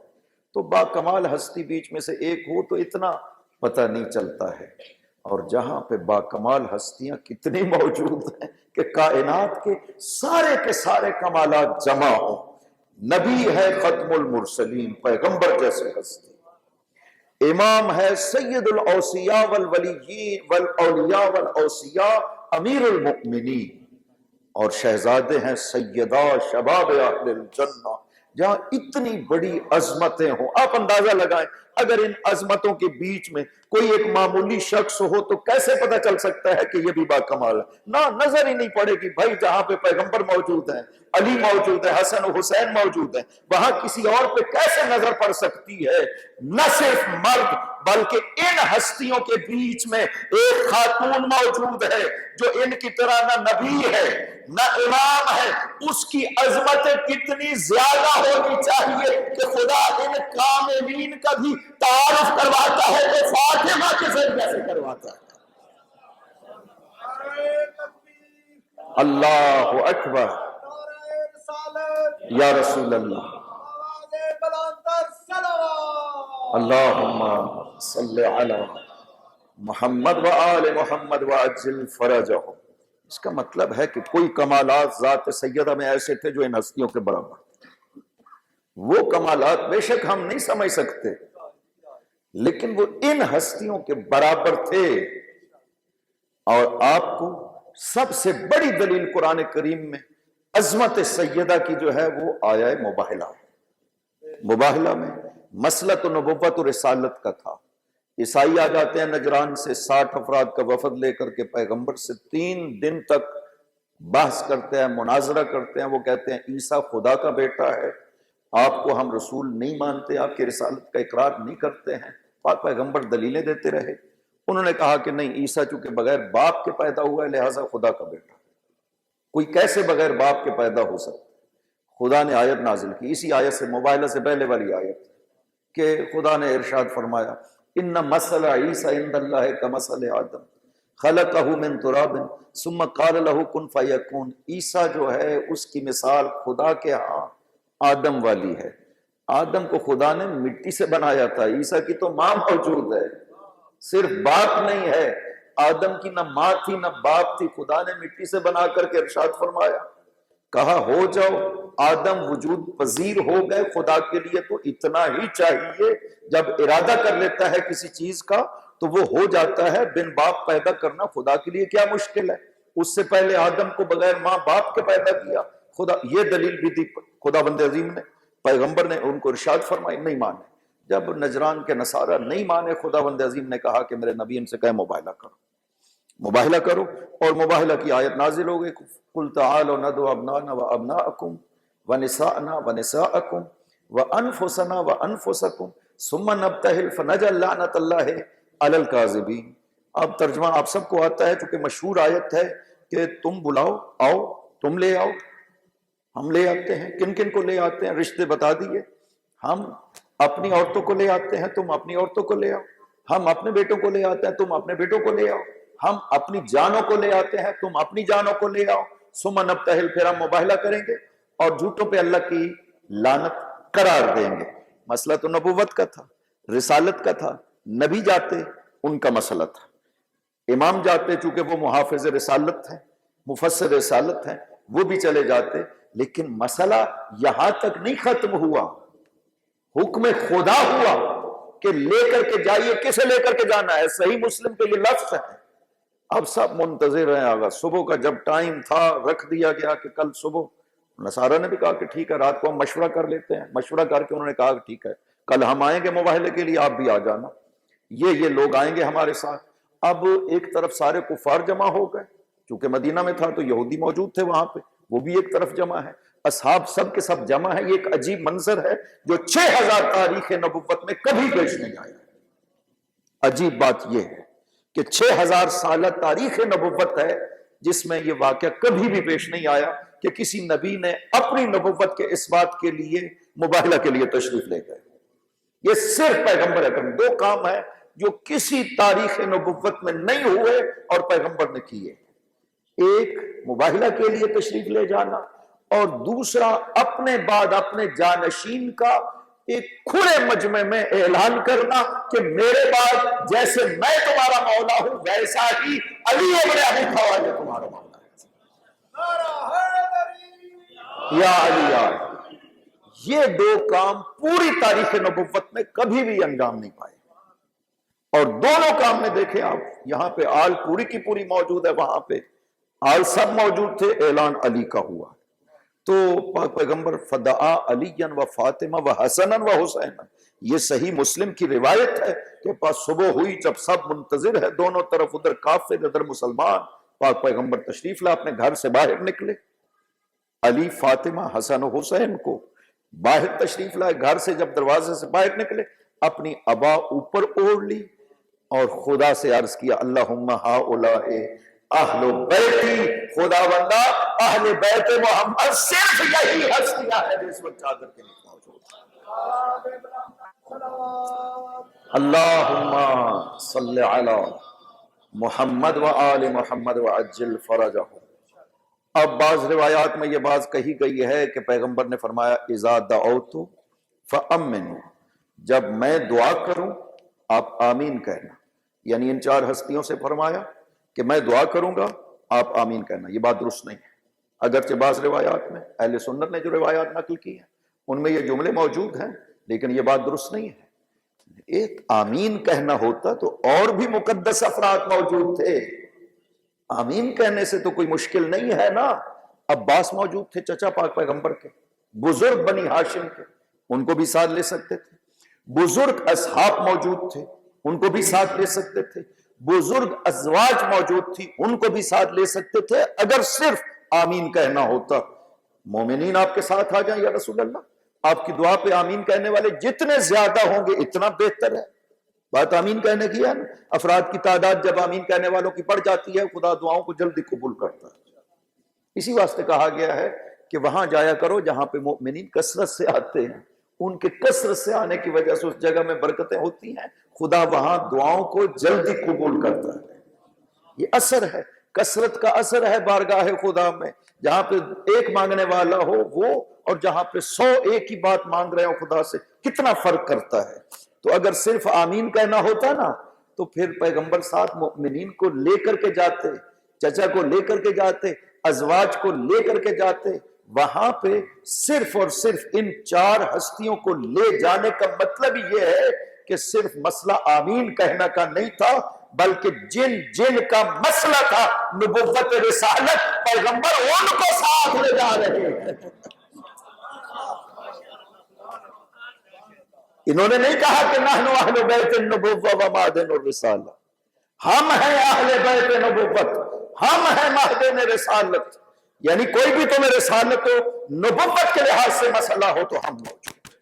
تو باکمال ہستی بیچ میں سے ایک ہو تو اتنا پتہ نہیں چلتا ہے، اور جہاں پہ باکمال ہستیاں کتنی موجود ہیں کہ کائنات کے سارے کمالات جمع ہوں۔ نبی ہے ختم المرسلین، پیغمبر جیسے ہستی، امام ہے سید الاوصیاء والولیین والاولیاء والاوصیاء امیر المؤمنین، اور شہزادے ہیں سیدہ شباب اہل الجنہ۔ جہاں اتنی بڑی عظمتیں ہوں، آپ اندازہ لگائیں اگر ان عظمتوں کے بیچ میں کوئی ایک معمولی شخص ہو تو کیسے پتہ چل سکتا ہے کہ یہ بھی باکمال ہے؟ نہ نظر ہی نہیں پڑے گی۔ بھائی جہاں پہ پیغمبر موجود ہیں، علی موجود ہے، حسن و حسین موجود ہیں، وہاں کسی اور پہ کیسے نظر پڑ سکتی ہے؟ نہ صرف مرد بلکہ ان ہستیوں کے بیچ میں ایک خاتون موجود ہے جو ان کی طرح نہ نبی ہے نہ امام ہے، اس کی عظمتیں کتنی زیادہ ہونی چاہیے کہ خدا ان کاملین کا بھی تعارف کرواتا ہے تو فاطمہ کے ذریعے سے کرواتا ہے۔ اللہ اکبر، یا رسول اللہ، اللہم صلی علی محمد و آل محمد وعجل فرجہم۔ اس کا مطلب ہے کہ کوئی کمالات ذات سیدہ میں ایسے تھے جو ان ہستیوں کے برابر تھے۔ وہ کمالات بے شک ہم نہیں سمجھ سکتے، لیکن وہ ان ہستیوں کے برابر تھے۔ اور آپ کو سب سے بڑی دلیل قرآن کریم میں عظمت سیدہ کی جو ہے وہ آیا مباہلہ ہے۔ مباہلہ میں مسئلہ تو نبوت و رسالت کا تھا۔ عیسائی آ جاتے ہیں نجران سے 60 افراد کا وفد لے کر کے، پیغمبر سے 3 دن تک بحث کرتے ہیں، مناظرہ کرتے ہیں۔ وہ کہتے ہیں عیسیٰ خدا کا بیٹا ہے، آپ کو ہم رسول نہیں مانتے، آپ کی رسالت کا اقرار نہیں کرتے ہیں۔ پاک پیغمبر دلیلیں دیتے رہے۔ انہوں نے کہا کہ نہیں، عیسیٰ چونکہ بغیر باپ کے پیدا ہوا ہے لہٰذا خدا کا بیٹا۔ کوئی کیسے بغیر باپ کے پیدا ہو سکتا؟ خدا نے آیت نازل کی، اسی آیت سے مباہلہ سے پہلے والی آیت، کہ خدا نے ارشاد فرمایا ان مثل عیسیٰ عند اللہ کمثل آدم خلقہ من تراب ثم قال له کن فیکون۔ عیسیٰ جو ہے اس کی مثال خدا کے ہاں آدم والی ہے۔ آدم کو خدا نے مٹی سے بنایا تھا، عیسیٰ کی تو ماں موجود ہے، صرف باپ نہیں ہے۔ آدم کی نہ ماں تھی نہ باپ تھی، خدا نے مٹی سے بنا کر کے ارشاد فرمایا، کہا ہو جاؤ۔ آدم وجود پذیر ہو گئے خدا کے لیے تو اتنا ہی چاہیے، جب ارادہ کر لیتا ہے کسی چیز کا تو وہ ہو جاتا ہے۔ بن باپ پیدا کرنا خدا کے لیے کیا مشکل ہے؟ اس سے پہلے آدم کو بغیر ماں باپ کے پیدا کیا خدا۔ یہ دلیل بھی دی خدا بند عظیم نے، پیغمبر نے ان کو ارشاد فرمائی، نہیں مانے۔ جب نجران کے نصارہ نہیں مانے، خدا بند عظیم نے کہا کہ میرے نبی ان سے کہے مباہلہ کرو، مباہلہ کرو، اور مباہلہ کی آیت نازل ہو گئی، قل تعالوا ندعو ابناءنا وابناءکم ونساءنا ونساءکم وانفسنا وانفسکم ثم نبتہل فنجعل لعنۃ اللہ علی الکاذبین۔ اب ترجمہ آپ سب کو آتا ہے، چونکہ مشہور آیت ہے کہ تم بلاؤ، آؤ، تم لے آؤ، ہم لے آتے ہیں۔ کن کن کو لے آتے ہیں؟ رشتے بتا دیے، ہم اپنی عورتوں کو لے آتے ہیں، تم اپنی عورتوں کو لے آؤ، ہم اپنے بیٹوں کو لے آتے ہیں، تم اپنے بیٹوں کو لے آؤ، ہم اپنی جانوں کو لے آتے ہیں، تم اپنی جانوں کو لے آؤ، ثم نبتہل، پھر ہم مباہلہ کریں گے اور جھوٹوں پہ اللہ کی لعنت قرار دیں گے۔ مسئلہ تو نبوت کا تھا، رسالت کا تھا، نبی جاتے ان کا مسئلہ تھا، امام جاتے چونکہ وہ محافظ رسالت ہیں، مفسر رسالت ہیں، وہ بھی چلے جاتے، لیکن مسئلہ یہاں تک نہیں ختم ہوا، حکم خدا ہوا کہ لے کر کے جائیے۔ کسے لے کر کے جانا ہے؟ صحیح مسلم کے یہ لفظ ہے۔ اب سب منتظر ہیں، آگا صبح کا جب ٹائم تھا رکھ دیا گیا کہ کل صبح، نصارہ نے بھی کہا کہ ٹھیک ہے رات کو ہم مشورہ کر لیتے ہیں، مشورہ کر کے انہوں نے کہا کہ ٹھیک ہے کل ہم آئیں گے مباہلے کے لیے، آپ بھی آ جانا، یہ لوگ آئیں گے ہمارے ساتھ۔ اب ایک طرف سارے کفار جمع ہو گئے، چونکہ مدینہ میں تھا تو یہودی موجود تھے وہاں پہ، وہ بھی ایک طرف جمع ہے، اصحاب سب کے سب جمع ہیں۔ یہ ایک عجیب منظر ہے جو 6000 تاریخ نبوت میں کبھی پیش نہیں آیا۔ عجیب بات یہ ہے کہ 6000 سالہ تاریخ نبوت ہے جس میں یہ واقعہ کبھی بھی پیش نہیں آیا کہ کسی نبی نے اپنی نبوت کے اس بات کے لیے مباہلہ کے لیے تشریف لے گئے۔ یہ صرف پیغمبر اکرم، دو کام ہیں جو کسی تاریخ نبوت میں نہیں ہوئے اور پیغمبر نے کیے، ایک مباہلہ کے لیے تشریف لے جانا، اور دوسرا اپنے بعد اپنے جانشین کا ایک کھلے مجمع میں اعلان کرنا کہ میرے بعد جیسے میں تمہارا مولا ہوں ویسا ہی علی ابن ابی طالب تمہارا مولا ہے۔ یا علی یا علی، یہ دو کام پوری تاریخ نبوت میں کبھی بھی انجام نہیں پائے، اور دونوں کام میں دیکھیں آپ، یہاں پہ آل پوری کی پوری موجود ہے، وہاں پہ آل سب موجود تھے، اعلان علی کا ہوا۔ تو پاک پیغمبر فدعا علی و فاطمہ و حسن و حسین، یہ صحیح مسلم کی روایت ہے کہ پاس صبح ہوئی جب سب منتظر ہے دونوں طرف، ادھر کافر ادھر مسلمان، پاک پیغمبر تشریف لا اپنے گھر سے باہر نکلے، علی فاطمہ حسن و حسین کو باہر تشریف لائے، گھر سے جب دروازے سے باہر نکلے اپنی عبا اوپر اوڑھ لی اور خدا سے عرض کیا اللہم ہؤلاء اہل بیتی، خدا بندہ اہل بیت محمد صرف یہی ہستیاں ہے جو اس وقت چادر کے نیچے موجود ہے۔ اللہم صلی علی محمد و آل محمد وعجل فرجہم۔ اب بعض روایات میں یہ بات کہی گئی ہے کہ پیغمبر نے فرمایا اذا دعوت فامنوا، جب میں دعا کروں آپ آمین کہنا، یعنی ان چار ہستیوں سے فرمایا کہ میں دعا کروں گا آپ آمین کہنا۔ یہ بات درست نہیں ہے، اگرچہ بعض روایات میں اہل سنت نے جو روایات نقل کی ہیں ان میں یہ جملے موجود ہیں، لیکن یہ بات درست نہیں ہے۔ ایک آمین کہنا ہوتا تو اور بھی مقدس افراد موجود تھے، آمین کہنے سے تو کوئی مشکل نہیں ہے نا۔ عباس موجود تھے چچا پاک پیغمبر کے، بزرگ بنی ہاشم کے، ان کو بھی ساتھ لے سکتے تھے، بزرگ اصحاب موجود تھے ان کو بھی ساتھ لے سکتے تھے، بزرگ ازواج موجود تھی ان کو بھی ساتھ لے سکتے تھے، اگر صرف آمین کہنا ہوتا۔ مومنین آپ کے ساتھ آ جائیں یا رسول اللہ، آپ کی دعا پہ آمین کہنے والے جتنے زیادہ ہوں گے اتنا بہتر ہے۔ بات آمین کہنے کی ہے نا، افراد کی تعداد جب آمین کہنے والوں کی بڑھ جاتی ہے خدا دعاؤں کو جلدی قبول کرتا ہے۔ اسی واسطے کہا گیا ہے کہ وہاں جایا کرو جہاں پہ مومنین کثرت سے آتے ہیں، ان کے کثرت سے آنے کی وجہ سے اس جگہ میں برکتیں ہوتی ہیں، خدا وہاں دعاؤں کو جلدی قبول کرتا ہے۔ یہ اثر ہے، کثرت کا اثر ہے بارگاہ خدا میں، جہاں پہ ایک مانگنے والا ہو وہ اور جہاں پہ 100 ایک ہی بات مانگ رہے ہو خدا سے، کتنا فرق کرتا ہے۔ تو اگر صرف آمین کہنا ہوتا نا تو پھر پیغمبر ساتھ مومنین کو لے کر کے جاتے، چچا کو لے کر کے جاتے، ازواج کو لے کر کے جاتے، وہاں پہ صرف اور صرف ان چار ہستیوں کو لے جانے کا مطلب یہ ہے کہ صرف مسئلہ آمین کہنا کا نہیں تھا، بلکہ جن کا مسئلہ تھا نبوت رسالت، پیغمبر ان کو ساتھ لے جا رہے ہیں۔ انہوں نے نہیں کہا کہ نحن اہل بیت النبوہ و معدن الرسالہ، ہم ہیں اہل بیت نبوت، ہم ہیں معدن رسالت، یعنی کوئی بھی تمہیں رسالت و نبوت کے لحاظ سے مسئلہ ہو تو ہم موجود۔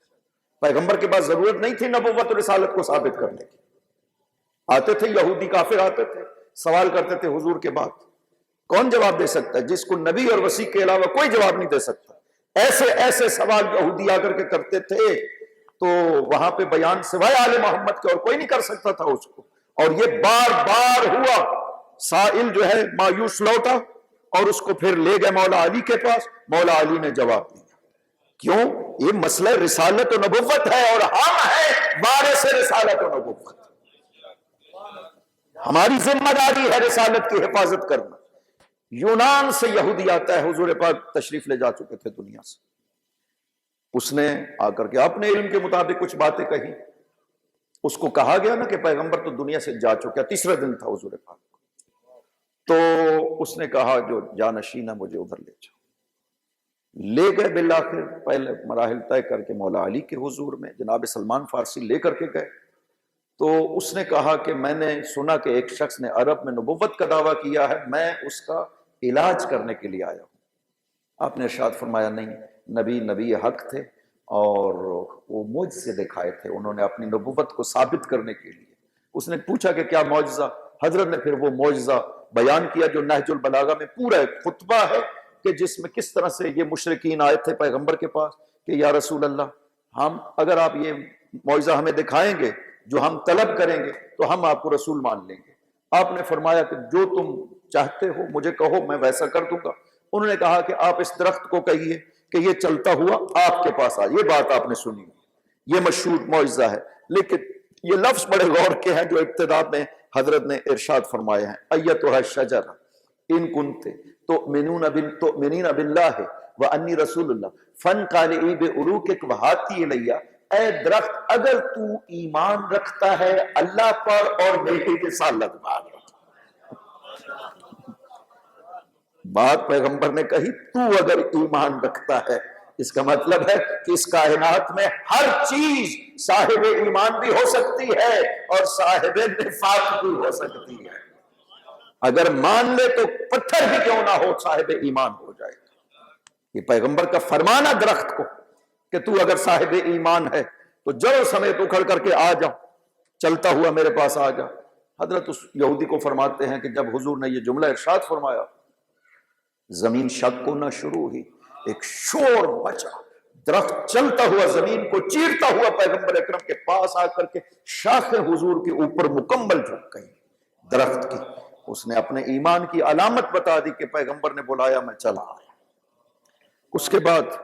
پیغمبر کے پاس ضرورت نہیں تھی نبوت و رسالت کو ثابت کرنے کی، آتے تھے یہودی کافر آتے تھے، سوال کرتے تھے حضور کے بعد، کون جواب دے سکتا ہے جس کو نبی اور وسیع کے علاوہ کوئی جواب نہیں دے سکتا؟ ایسے ایسے سوال یہودی آ کر کے کرتے تھے، تو وہاں پہ بیان سوائے آل محمد کے اور کوئی نہیں کر سکتا تھا اس کو، اور یہ بار بار ہوا سائل جو ہے مایوس لوٹا اور اس کو پھر لے گئے مولا علی کے پاس. مولا علی نے جواب دیا. کیوں؟ یہ مسئلہ رسالت و نبوت ہے اور ہم ہیں وارث رسالت و نبوت. ہماری ذمہ داری ہے رسالت کی حفاظت کرنا. یونان سے یہودی آتا ہے، حضور پاک تشریف لے جا چکے تھے دنیا سے. اس نے آ کر کے اپنے علم کے مطابق کچھ باتیں کہی. اس کو کہا گیا نا کہ پیغمبر تو دنیا سے جا چکا. تیسرا دن تھا حضور پاک. تو اس نے کہا جو جانشین ہے مجھے ادھر لے جاؤ. لے گئے بالآخر پہلے مراحل طے کر کے مولا علی کے حضور میں. جناب سلمان فارسی لے کر کے گئے. تو اس نے کہا کہ میں نے سنا کہ ایک شخص نے عرب میں نبوت کا دعویٰ کیا ہے، میں اس کا علاج کرنے کے لیے آیا ہوں. آپ نے ارشاد فرمایا نہیں، نبی حق تھے اور وہ معجزے دکھائے تھے انہوں نے اپنی نبوت کو ثابت کرنے کے لیے. اس نے پوچھا کہ کیا معجزہ؟ حضرت نے پھر وہ معجزہ بیان کیا جو نہج البلاغہ میں پورا ایک خطبہ ہے کہ جس میں کس طرح سے یہ مشرکین آئے تھے پیغمبر کے پاس کہ یا رسول اللہ، ہم اگر آپ یہ معجزہ ہمیں دکھائیں گے جو ہم طلب کریں گے تو ہم آپ کو رسول مان لیں گے. آپ نے فرمایا کہ جو تم چاہتے ہو مجھے کہو، میں ویسا کر دوں گا. انہوں نے کہا کہ آپ اس درخت کو کہیے کہ یہ چلتا ہوا آپ کے پاس آئے. یہ بات آپ نے سنی، یہ مشہور معجزہ ہے. لیکن یہ لفظ بڑے غور کے ہیں جو ابتدا میں حضرت نے ارشاد فرمائے ہیں. ایتھا الشجرہ ان کنت تؤمنین باللہ وانی رسول اللہ فانقلعی بعروقک وہاتی الی. اے درخت اگر تو ایمان رکھتا ہے اللہ پر اور میری رسالت پر. بات پیغمبر نے کہی تو اگر ایمان رکھتا ہے، اس کا مطلب ہے کہ اس کائنات میں ہر چیز صاحب ایمان بھی ہو سکتی ہے اور صاحب نفاق بھی ہو سکتی ہے. اگر مان لے تو پتھر بھی کیوں نہ ہو صاحب ایمان ہو جائے گا. یہ پیغمبر کا فرمانا درخت کو کہ تو اگر صاحب ایمان ہے تو جڑ سمیت اکھڑ کر کے آ جا، چلتا ہوا میرے پاس آ جا. حضرت اس یہودی کو فرماتے ہیں کہ جب حضور نے یہ جملہ ارشاد فرمایا زمین شک کو نہ شروع ہوئی، ایک شور مچا. درخت چلتا ہوا زمین کو چیرتا ہوا پیغمبر اکرم کے پاس آ کر کے شاخ حضور کے اوپر مکمل جھک گئی درخت کی. اس نے اپنے ایمان کی علامت بتا دی کہ پیغمبر نے بلایا میں چلا آیا. اس کے بعد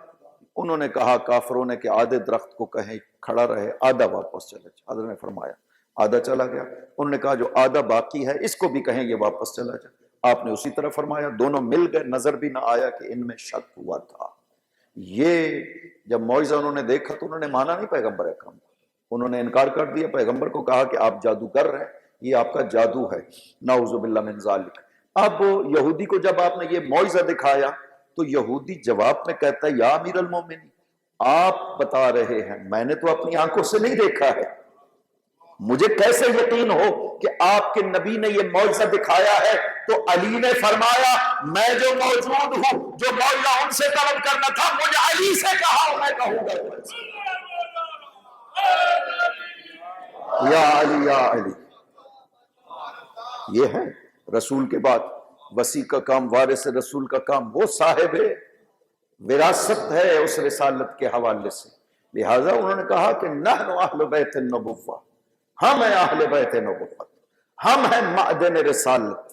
انہوں نے کہا کافروں نے کہ آدھے درخت کو کہیں کھڑا رہے، آدھا واپس چلے جائے. حضرت نے فرمایا آدھا چلا گیا. انہوں نے کہا جو آدھا باقی ہے اس کو بھی کہیں یہ واپس چلا جائے. آپ نے اسی طرح فرمایا. دونوں مل گئے. نظر بھی نہ آیا کہ ان میں شک ہوا تھا. یہ جب معجزہ انہوں نے دیکھا تو انہوں نے مانا نہیں پیغمبر اکرم کو. انہوں نے انکار کر دیا. پیغمبر کو کہا کہ آپ جادوگر ہیں، یہ آپ کا جادو ہے، نعوذ باللہ من ذالک. اب یہودی کو جب آپ نے یہ معجزہ دکھایا تو یہودی جواب میں کہتا ہے یا امیر المومنین، آپ بتا رہے ہیں، میں نے تو اپنی آنکھوں سے نہیں دیکھا ہے، مجھے کیسے یقین ہو کہ آپ کے نبی نے یہ معجزہ دکھایا ہے؟ تو علی نے فرمایا میں جو موجود ہوں، جو معجزہ ان سے طلب کرنا تھا مجھے علی سے کہا، میں کہوں گا یا علی یا علی. یہ ہے رسول کے بعد وسیع کا کام، وارث رسول کا کام. وہ صاحب وراثت ہے اس رسالت کے حوالے سے. لہذا انہوں نے کہا کہ نحن اہل بیت النبوہ، ہم ہیں اہل بیت نبوت، ہم ہیں معدن رسالت.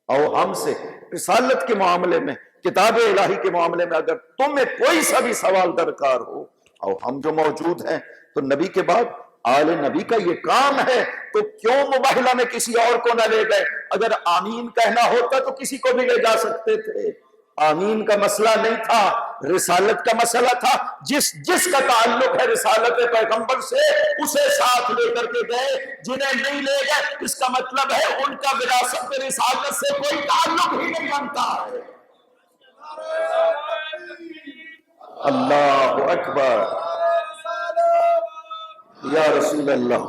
اور ہم سے رسالت کے معاملے میں، کتاب الہی کے معاملے میں اگر تمہیں کوئی سا بھی سوال درکار ہو، اور ہم جو موجود ہیں تو نبی کے بعد آل نبی کا یہ کام ہے، تو کیوں مباہلہ میں کسی اور کو نہ لے گئے؟ اگر آمین کہنا ہوتا تو کسی کو بھی لے جا سکتے تھے. آمین کا مسئلہ نہیں تھا، رسالت کا مسئلہ تھا. جس کا تعلق ہے رسالت پیغمبر سے اسے ساتھ لے کر کے گئے. جنہیں نہیں لے گئے اس کا مطلب ہے ان کا وراثت رسالت سے کوئی تعلق ہی نہیں بنتا ہے. اللہ اکبر یا رسول اللہ.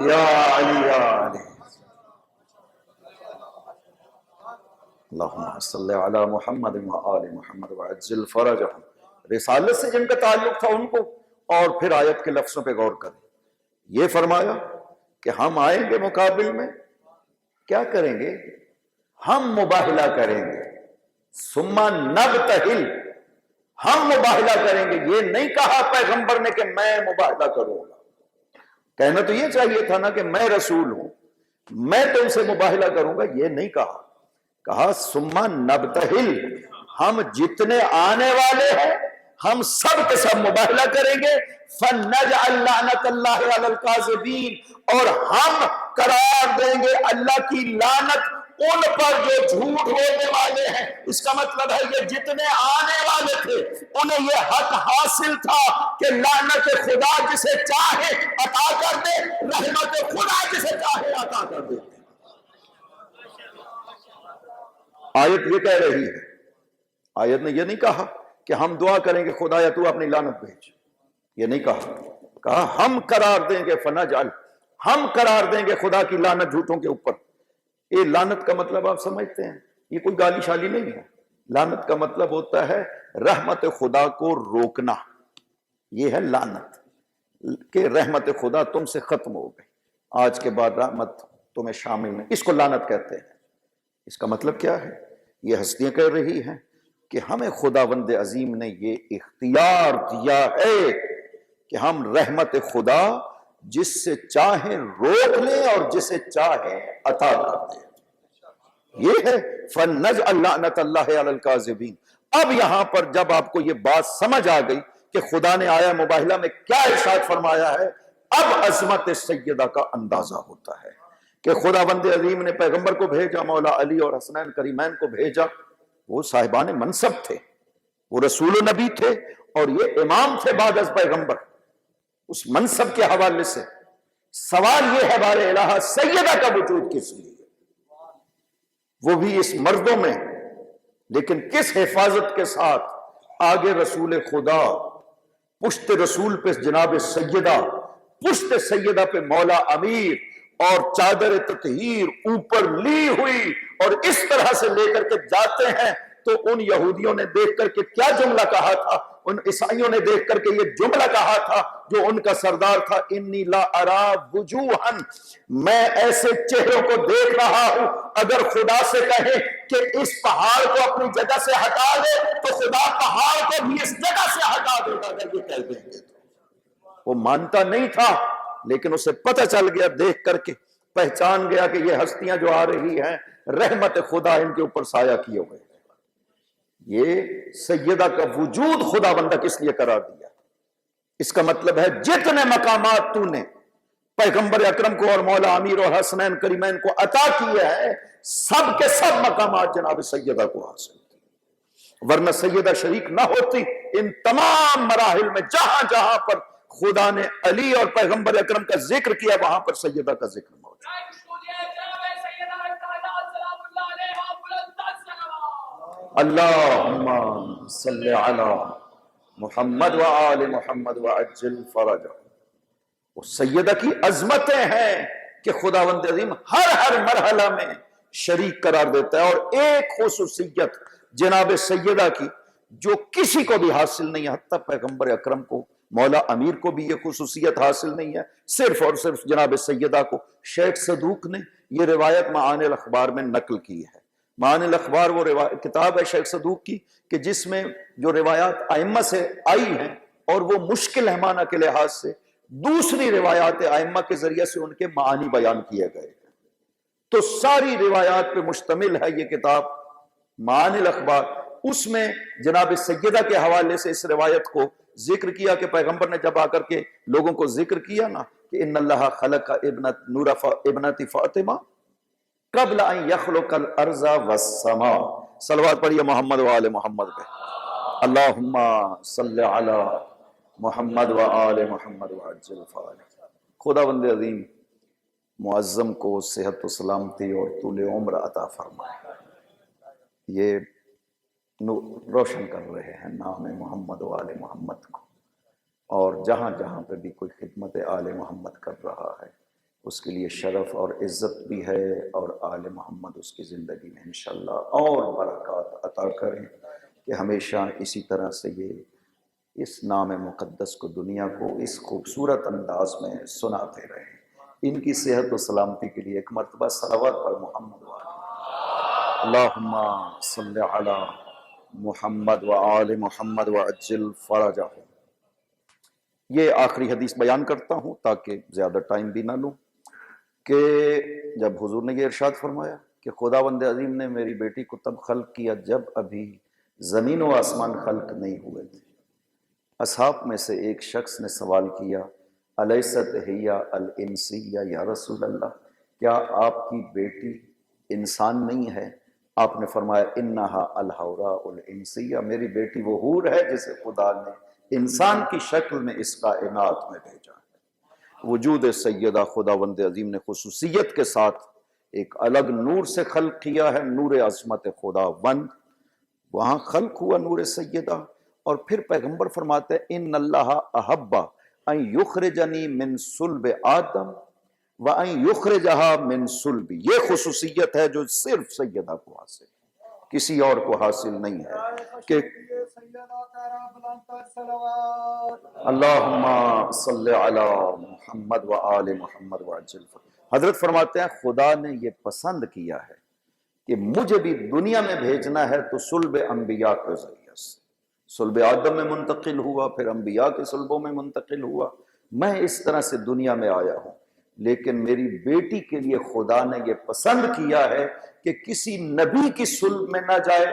یا علی یا علی. اللہم صلی علی محمد و آل محمد وعجل فرجہم. رسالت سے جن کا تعلق تھا ان کو. اور پھر آیت کے لفظوں پہ غور کریں. یہ فرمایا کہ ہم آئیں گے مقابل میں، کیا کریں گے؟ ہم مباہلہ کریں گے. ثم نبتہل، ہم مباہلہ کریں گے، یہ نہیں کہا پیغمبر نے کہ میں مباہلہ کروں گا. کہنا تو یہ چاہیے تھا نا کہ میں رسول ہوں، میں تم سے مباہلہ کروں گا، یہ نہیں کہا. کہا ثم نبتہل، ہم جتنے آنے والے ہیں ہم سب کے سب مباہلہ کریں گے. فنجعل لعنت اللہ علی الکاذبین، اور ہم قرار دیں گے اللہ کی لعنت ان پر جو جھوٹ بولنے والے ہیں. اس کا مطلب ہے یہ جتنے آنے والے تھے انہیں یہ حق حاصل تھا کہ لعنت خدا جسے چاہے عطا کر دے، رحمت خدا جسے چاہے عطا کر دے. آیت یہ کہہ رہی ہے، آیت نے یہ نہیں کہا کہ ہم دعا کریں گے خدا یا تو اپنی لعنت بھیج، یہ نہیں کہا. کہا ہم قرار دیں گے فنجعل، ہم قرار دیں گے خدا کی لعنت جھوٹوں کے اوپر. یہ لعنت کا مطلب آپ سمجھتے ہیں، یہ کوئی گالی شالی نہیں ہے. لعنت کا مطلب ہوتا ہے رحمت خدا کو روکنا. یہ ہے لعنت کہ رحمت خدا تم سے ختم ہو گئی، آج کے بعد رحمت تمہیں شامل نہیں. اس کو لعنت کہتے ہیں. اس کا مطلب کیا ہے؟ یہ ہستیاں کہہ رہی ہیں کہ ہمیں خداوند عظیم نے یہ اختیار دیا ہے کہ ہم رحمت خدا جس سے چاہیں روک لیں اور جسے چاہیں عطا کر دیں. یہ ہے فنجعل لعنت اللہ علی الکاذبین. اب یہاں پر جب آپ کو یہ بات سمجھ آ گئی کہ خدا نے آیا مباہلہ میں کیا ارشاد فرمایا ہے، اب عظمت سیدہ کا اندازہ ہوتا ہے کہ خداوند عظیم نے پیغمبر کو بھیجا، مولا علی اور حسنین کریمین کو بھیجا. وہ صاحبان منصب تھے، وہ رسول و نبی تھے، اور یہ امام تھے بعد از پیغمبر. اس منصب کے حوالے سے سوال یہ ہے بار الہ سیدہ کا وجود کس لیے، وہ بھی اس مردوں میں، لیکن کس حفاظت کے ساتھ. آگے رسول خدا، پشت رسول پہ جناب سیدہ، پشت سیدہ پہ مولا امیر، اور چادر تطہیر اوپر لی ہوئی، اور اس طرح سے لے کر کے جاتے ہیں. تو ان یہودیوں نے دیکھ کر کے کیا جملہ کہا تھا، ان عیسائیوں نے دیکھ کر کے یہ جملہ کہا تھا جو ان کا سردار تھا، انی لا ارا وجوہن، میں ایسے چہروں کو دیکھ رہا ہوں. اگر خدا سے کہے کہ اس پہاڑ کو اپنی جگہ سے ہٹا دے تو خدا پہاڑ کو بھی اس جگہ سے ہٹا دے گا. اگر یہ کہہ دیں گے تو وہ مانتا نہیں تھا، لیکن اسے پتہ چل گیا، دیکھ کر کے پہچان گیا کہ یہ ہستیاں جو آ رہی ہیں رحمت خدا ان کے اوپر سایہ کیے ہوئے. یہ سیدہ کا وجود خدا بندہ کس لیے قرار دیا؟ اس کا مطلب ہے جتنے مقامات تو نے پیغمبر اکرم کو اور مولا امیر اور حسنین کریمین کو عطا کیے ہیں، سب کے سب مقامات جناب سیدہ کو حاصل کی. ورنہ سیدہ شریک نہ ہوتی ان تمام مراحل میں. جہاں جہاں پر خدا نے علی اور پیغمبر اکرم کا ذکر کیا وہاں پر سیدہ کا ذکر موجود. اللہم صلی علی محمد و آل محمد و عجل فرجہ. وہ سیدہ کی عظمتیں ہیں کہ خداوند عظیم ہر مرحلہ میں شریک قرار دیتا ہے. اور ایک خصوصیت جناب سیدہ کی جو کسی کو بھی حاصل نہیں ہے، حتیٰ پیغمبر اکرم کو، مولا امیر کو بھی یہ خصوصیت حاصل نہیں ہے، صرف اور صرف جناب سیدہ کو. شیخ صدوق نے یہ روایت معانی الاخبار میں نقل کی ہے. معانی الاخبار وہ کتاب ہے شیخ صدوق کی کہ جس میں جو روایات ائمہ سے آئی ہیں اور وہ مشکل ہے معنی کے لحاظ سے، دوسری روایات ائمہ کے ذریعے سے ان کے معانی بیان کیے گئے. تو ساری روایات پہ مشتمل ہے یہ کتاب معانی الاخبار. اس میں جناب سیدہ کے حوالے سے اس روایت کو ذکر کیا کہ پیغمبر نے جب آ کر کے لوگوں کو ذکر کیا نا کہ ان اللہ خلق ابنت فاطمہ قبل ان یخلق الارض والسماء. صلوات پڑھیے محمد و آل محمد پہ. اللہم صلی علی محمد و آل محمد و عجل فرجہ. خداوند عظیم معظم کو صحت و سلامتی اور طول عمر عطا فرمائے. یہ روشن کر رہے ہیں نام محمد و آل محمد کو، اور جہاں جہاں پہ بھی کوئی خدمت آل محمد کر رہا ہے اس کے لیے شرف اور عزت بھی ہے، اور آل محمد اس کی زندگی میں انشاءاللہ اور برکات عطا کریں کہ ہمیشہ اسی طرح سے یہ اس نام مقدس کو دنیا کو اس خوبصورت انداز میں سناتے رہیں. ان کی صحت و سلامتی کے لیے ایک مرتبہ صلوات پر محمد و آل. اللہم صلی علی محمد و آل محمد وعجل فرجہم۔ یہ آخری حدیث بیان کرتا ہوں تاکہ زیادہ ٹائم بھی نہ لوں، کہ جب حضور نے یہ ارشاد فرمایا کہ خداوند عظیم نے میری بیٹی کو تب خلق کیا جب ابھی زمین و آسمان خلق نہیں ہوئے تھے۔ اصحاب میں سے ایک شخص نے سوال کیا الیست ہی الانسیہ یا رسول اللہ، کیا آپ کی بیٹی انسان نہیں ہے؟ آپ نے فرمایا انہا الحوراء الانسیہ، میری بیٹی وہ حور ہے جسے خدا نے انسان کی شکل میں اس کائنات میں بھیجا ہے۔ وجود سیدہ خداوند عظیم نے خصوصیت کے ساتھ ایک الگ نور سے خلق کیا ہے، نور عظمت خداوند، وہاں خلق ہوا نور سیدہ۔ اور پھر پیغمبر فرماتے ہیں ان اللہ احب ان یخرجنی من صلب آدم وان یخرجہا من صلبی، یہ خصوصیت ہے جو صرف سیدہ کو حاصل ہے، کسی اور کو حاصل نہیں ہے کہ اللہم صلی علی محمد و آل محمد وعجل۔ حضرت فرماتے ہیں خدا نے یہ پسند کیا ہے کہ مجھے بھی دنیا میں بھیجنا ہے تو صلب انبیاء کے ذریعے سے، صلب آدم میں منتقل ہوا، پھر انبیاء کے صلبوں میں منتقل ہوا، میں اس طرح سے دنیا میں آیا ہوں۔ لیکن میری بیٹی کے لیے خدا نے یہ پسند کیا ہے کہ کسی نبی کی صلب میں نہ جائے،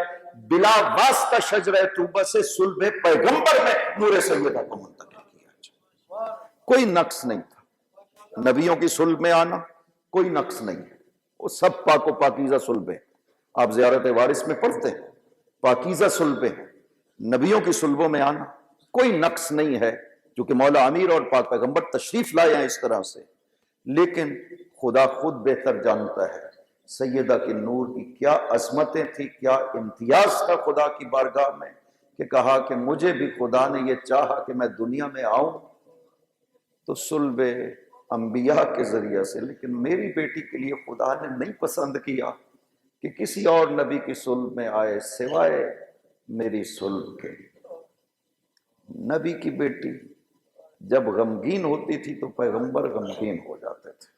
بلا واسطہ شجرہ طوبہ سے صلب پیغمبر میں نور سیدہ کو منتقل کیا جائے۔ کوئی نقص نہیں تھا نبیوں کی صلب میں آنا، کوئی نقص نہیں ہے، وہ سب پاک و پاکیزہ صلبیں، آپ زیارت وارث میں پڑھتے ہیں پاکیزہ صلبیں ہیں۔ نبیوں کی صلبوں میں آنا کوئی نقص نہیں ہے، کیونکہ مولا امیر اور پاک پیغمبر تشریف لائے ہیں اس طرح سے۔ لیکن خدا خود بہتر جانتا ہے سیدہ کے نور کی کیا عظمتیں تھی، کیا امتیاز تھا خدا کی بارگاہ میں، کہ کہا کہ مجھے بھی خدا نے یہ چاہا کہ میں دنیا میں آؤں تو صلب انبیاء کے ذریعے سے، لیکن میری بیٹی کے لیے خدا نے نہیں پسند کیا کہ کسی اور نبی کی صلب میں آئے سوائے میری صلب کے۔ نبی کی بیٹی جب غمگین ہوتی تھی تو پیغمبر غمگین ہو جاتے تھے۔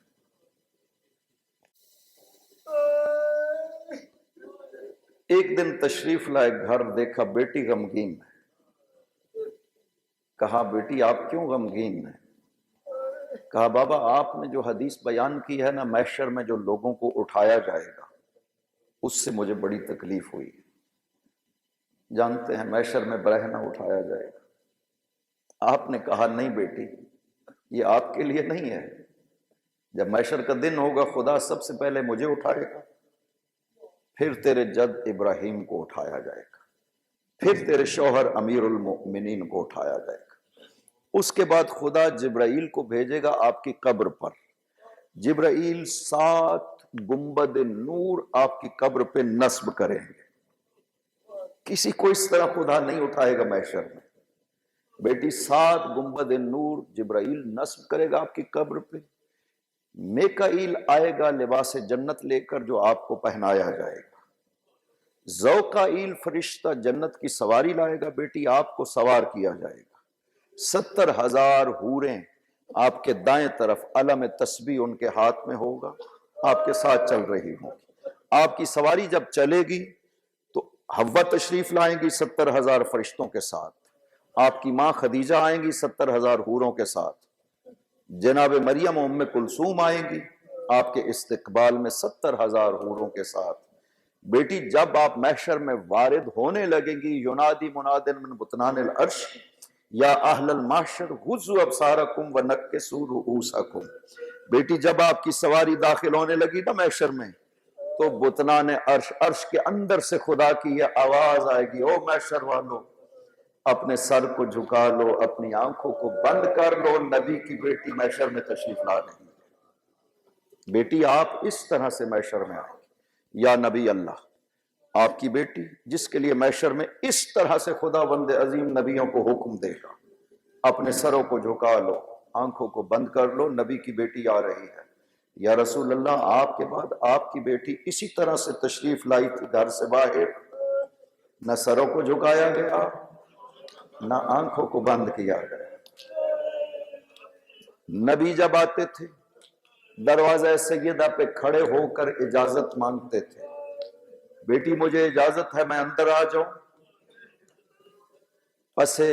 ایک دن تشریف لائے گھر، دیکھا بیٹی غمگین ہے۔ کہا بیٹی آپ کیوں غمگین ہیں؟ کہا بابا آپ نے جو حدیث بیان کی ہے نا، محشر میں جو لوگوں کو اٹھایا جائے گا، اس سے مجھے بڑی تکلیف ہوئی۔ جانتے ہیں محشر میں برہنہ اٹھایا جائے گا۔ آپ نے کہا نہیں بیٹی، یہ آپ کے لیے نہیں ہے، جب محشر کا دن ہوگا خدا سب سے پہلے مجھے اٹھائے گا، پھر تیرے جد ابراہیم کو اٹھایا جائے گا، پھر تیرے شوہر امیر المؤمنین کو اٹھایا جائے گا، اس کے بعد خدا جبرائیل کو بھیجے گا آپ کی قبر پر۔ جبرائیل 7 گنبد نور آپ کی قبر پہ نصب کریں گے۔ کسی کو اس طرح خدا نہیں اٹھائے گا محشر میں۔ بیٹی 7 گنبد نور جبرائیل نصب کرے گا آپ کی قبر پہ، میکائیل آئے گا لباس جنت لے کر جو آپ کو پہنایا جائے گا، ذوقائیل فرشتہ جنت کی سواری لائے گا، بیٹی آپ کو سوار کیا جائے گا۔ 70,000 حوریں آپ کے دائیں طرف، علم تسبیح ان کے ہاتھ میں ہوگا، آپ کے ساتھ چل رہی ہوں گی۔ آپ کی سواری جب چلے گی تو حوا تشریف لائیں گی 70,000 فرشتوں کے ساتھ، آپ کی ماں خدیجہ آئیں گی 70,000 حوروں کے ساتھ، جناب مریم ام کلثوم آئیں گی آپ کے استقبال میں 70,000 حوروں کے ساتھ۔ بیٹی جب آپ محشر میں وارد ہونے لگیں گی، ینادی مناد من بطنان العرش یا اہل المحشر غضوا ابصارکم ونکسوا رؤوسکم۔ بیٹی جب آپ کی سواری داخل ہونے لگی نا محشر میں، تو بطنان عرش، عرش کے اندر سے خدا کی یہ آواز آئے گی، او محشر والو اپنے سر کو جھکا لو، اپنی آنکھوں کو بند کر لو، نبی کی بیٹی محشر میں تشریف لا رہی ہے۔ بیٹی آپ اس طرح سے محشر میں آئیں گی، یا نبی اللہ آپ کی بیٹی جس کے لیے محشر میں اس طرح سے خداوند عظیم نبیوں کو حکم دے گا، اپنے سروں کو جھکا لو، آنکھوں کو بند کر لو، نبی کی بیٹی آ رہی ہے۔ یا رسول اللہ آپ کے بعد آپ کی بیٹی اسی طرح سے تشریف لائی تھی گھر سے باہر، نہ سروں کو جھکایا گیا نہ آنکھوں کو بند کیا گیا۔ نبی جب آتے تھے دروازہ سیدہ پہ کھڑے ہو کر اجازت مانگتے تھے، بیٹی مجھے اجازت ہے میں اندر آ جاؤں؟ پسے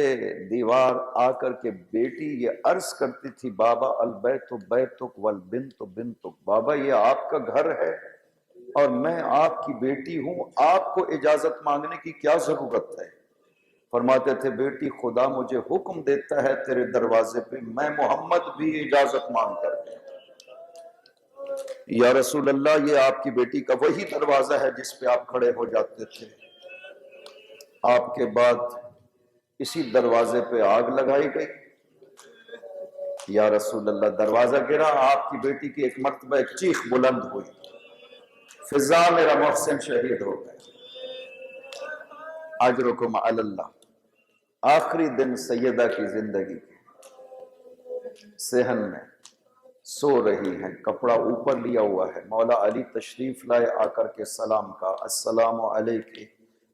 دیوار آ کر کے بیٹی یہ عرض کرتی تھی بابا البیت بیتک والبنت بنتک، بابا یہ آپ کا گھر ہے اور میں آپ کی بیٹی ہوں، آپ کو اجازت مانگنے کی کیا ضرورت ہے؟ فرماتے تھے بیٹی خدا مجھے حکم دیتا ہے تیرے دروازے پہ، میں محمد بھی اجازت مانگ کر کے یا رسول اللہ یہ آپ کی بیٹی کا وہی دروازہ ہے جس پہ آپ کھڑے ہو جاتے تھے۔ آپ کے بعد اسی دروازے پہ آگ لگائی گئی، یا رسول اللہ دروازہ گرا، آپ کی بیٹی کی ایک مرتبہ ایک چیخ بلند ہوئی، فضا میرا محسن شہید ہو گئے، اجرکم علی اللہ۔ آخری دن سیدہ کی زندگی صحن میں سو رہی ہیں، کپڑا اوپر لیا ہوا ہے، مولا علی تشریف لائے، آ کر کے سلام کہا، السلام علیکہ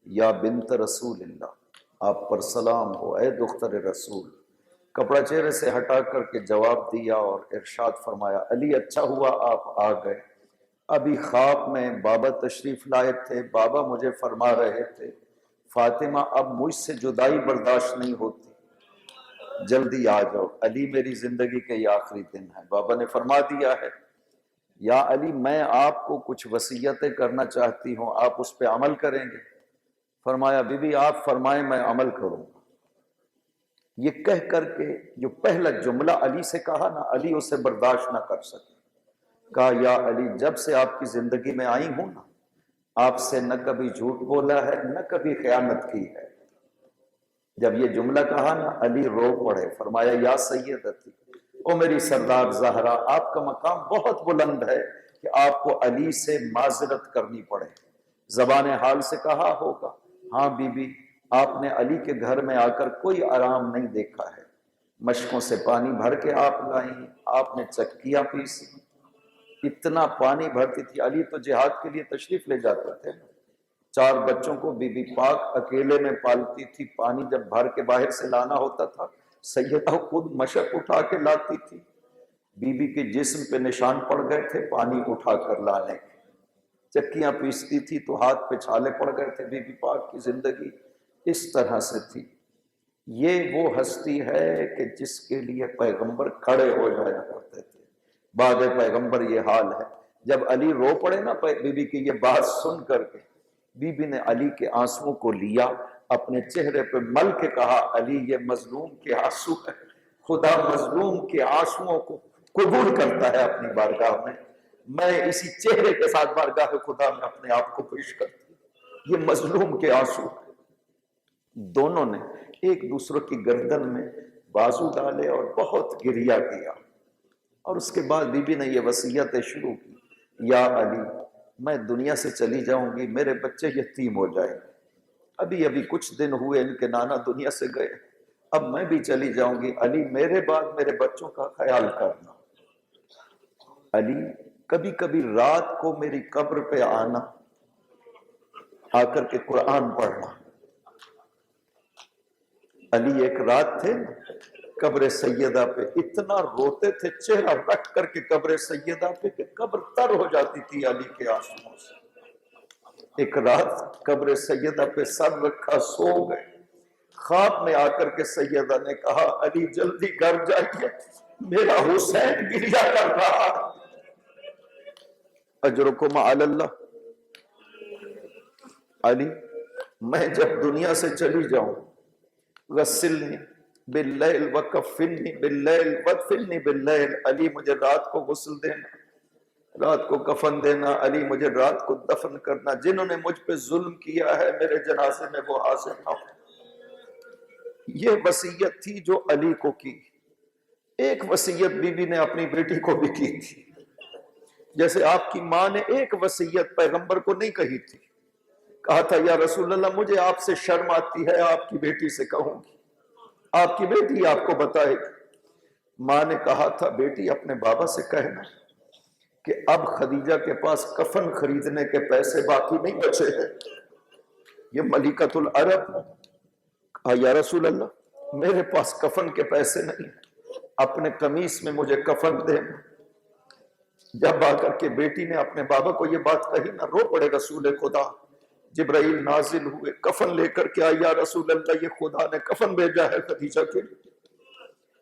یا بنت رسول اللہ، آپ پر سلام ہو اے دختر رسول۔ کپڑا چہرے سے ہٹا کر کے جواب دیا اور ارشاد فرمایا علی اچھا ہوا آپ آ گئے، ابھی خواب میں بابا تشریف لائے تھے، بابا مجھے فرما رہے تھے فاطمہ اب مجھ سے جدائی برداشت نہیں ہوتی، جلدی آ جاؤ، علی میری زندگی کے یہ آخری دن ہے۔ بابا نے فرما دیا ہے یا علی میں آپ کو کچھ وصیتیں کرنا چاہتی ہوں، آپ اس پہ عمل کریں گے؟ فرمایا بی بی آپ فرمائیں میں عمل کروں گا۔ یہ کہہ کر کے جو پہلا جملہ علی سے کہا نا، علی اسے برداشت نہ کر سکے، کہا یا علی جب سے آپ کی زندگی میں آئی ہوں نا، آپ سے نہ کبھی جھوٹ بولا ہے نہ کبھی خیانت کی ہے۔ جب یہ جملہ کہا نا علی رو پڑے، فرمایا یا سیدتی، او میری سردار زہرا آپ کا مقام بہت بلند ہے کہ آپ کو علی سے معذرت کرنی پڑے۔ زبان حال سے کہا ہوگا ہاں بی بی آپ نے علی کے گھر میں آ کر کوئی آرام نہیں دیکھا ہے، مشکوں سے پانی بھر کے آپ لائیں، آپ نے چکیاں پیسی، اتنا پانی بھرتی تھی، علی تو جہاد کے لیے تشریف لے جاتے تھے، 4 بچوں کو بی بی پاک اکیلے میں پالتی تھی، پانی جب بھر کے باہر سے لانا ہوتا تھا سیدہ خود مشق اٹھا کے لاتی تھی، بی بی کے جسم پہ نشان پڑ گئے تھے پانی اٹھا کر لانے کے، چکیاں پیستی تھی تو ہاتھ پہ چھالے پڑ گئے تھے، بی بی پاک کی زندگی اس طرح سے تھی۔ یہ وہ ہستی ہے کہ جس کے لیے پیغمبر کھڑے ہو جایا کرتے تھے، بعد پیغمبر یہ حال ہے۔ جب علی رو پڑے نا بی بی کی یہ بات سن کر کے، بی بی نے علی کے آنسوؤں کو لیا، اپنے چہرے پہ مل کے کہا علی یہ مظلوم کے آنسو ہے، خدا مظلوم کے آنسوؤں کو قبول کرتا ہے اپنی بارگاہ میں اسی چہرے کے ساتھ بارگاہ خدا میں اپنے آپ کو پیش کرتی ہوں، یہ مظلوم کے آنسو ہے۔ دونوں نے ایک دوسرے کی گردن میں بازو ڈالے اور بہت گریہ کیا، اور اس کے بعد بی بی نے یہ وصیتیں شروع کی، یا علی میں دنیا سے چلی جاؤں گی، میرے بچے یتیم ہو جائیں گے، ابھی ابھی کچھ دن ہوئے ان کے نانا دنیا سے گئے، اب میں بھی چلی جاؤں گی، علی میرے بعد میرے بچوں کا خیال کرنا۔ علی کبھی کبھی رات کو میری قبر پہ آنا، آ کر کے قرآن پڑھنا۔ علی ایک رات تھے قبر سیدہ پہ، اتنا روتے تھے چہرہ رکھ کر کے قبر سیدہ پہ کہ قبر تر ہو جاتی تھی علی کے آنسوؤں سے۔ ایک رات قبر سیدہ پہ سر رکھا سو گئے، خواب میں آ کر کے سیدہ نے کہا علی جلدی گھر جائیے میرا حسین گریہ کر رہا۔ اجرکم علی اللہ۔ علی میں جب دنیا سے چلی جاؤں غسلنی باللیل وکفنی باللیل ودفنی باللیل، علی مجھے رات کو غسل دینا، رات کو کفن دینا، علی مجھے رات کو دفن کرنا، جنہوں نے مجھ پہ ظلم کیا ہے میرے جنازے میں وہ حاضر نہ ہو۔ یہ وصیت تھی جو علی کو کی۔ ایک وصیت بی بی نے اپنی بیٹی کو بھی کی تھی، جیسے آپ کی ماں نے ایک وصیت پیغمبر کو نہیں کہی تھی، کہا تھا یا رسول اللہ مجھے آپ سے شرم آتی ہے، آپ کی بیٹی سے کہوں گی، آپ کی بیٹی آپ کو بتائے گی۔ ماں نے کہا تھا بیٹی اپنے بابا سے کہنا کہ اب خدیجہ کے پاس کفن خریدنے کے پیسے باقی نہیں بچے ہیں، یہ ملکۃ العرب۔ کہا یا رسول اللہ میرے پاس کفن کے پیسے نہیں ہیں، اپنے قمیص میں مجھے کفن دینا۔ جب آ کر کے بیٹی نے اپنے بابا کو یہ بات کہی نہ، رو پڑے رسول خدا، جبرائیل نازل ہوئے کفن لے کر کے آیا، رسول اللہ یہ خدا نے کفن بھیجا ہے خدیجہ کے لیے،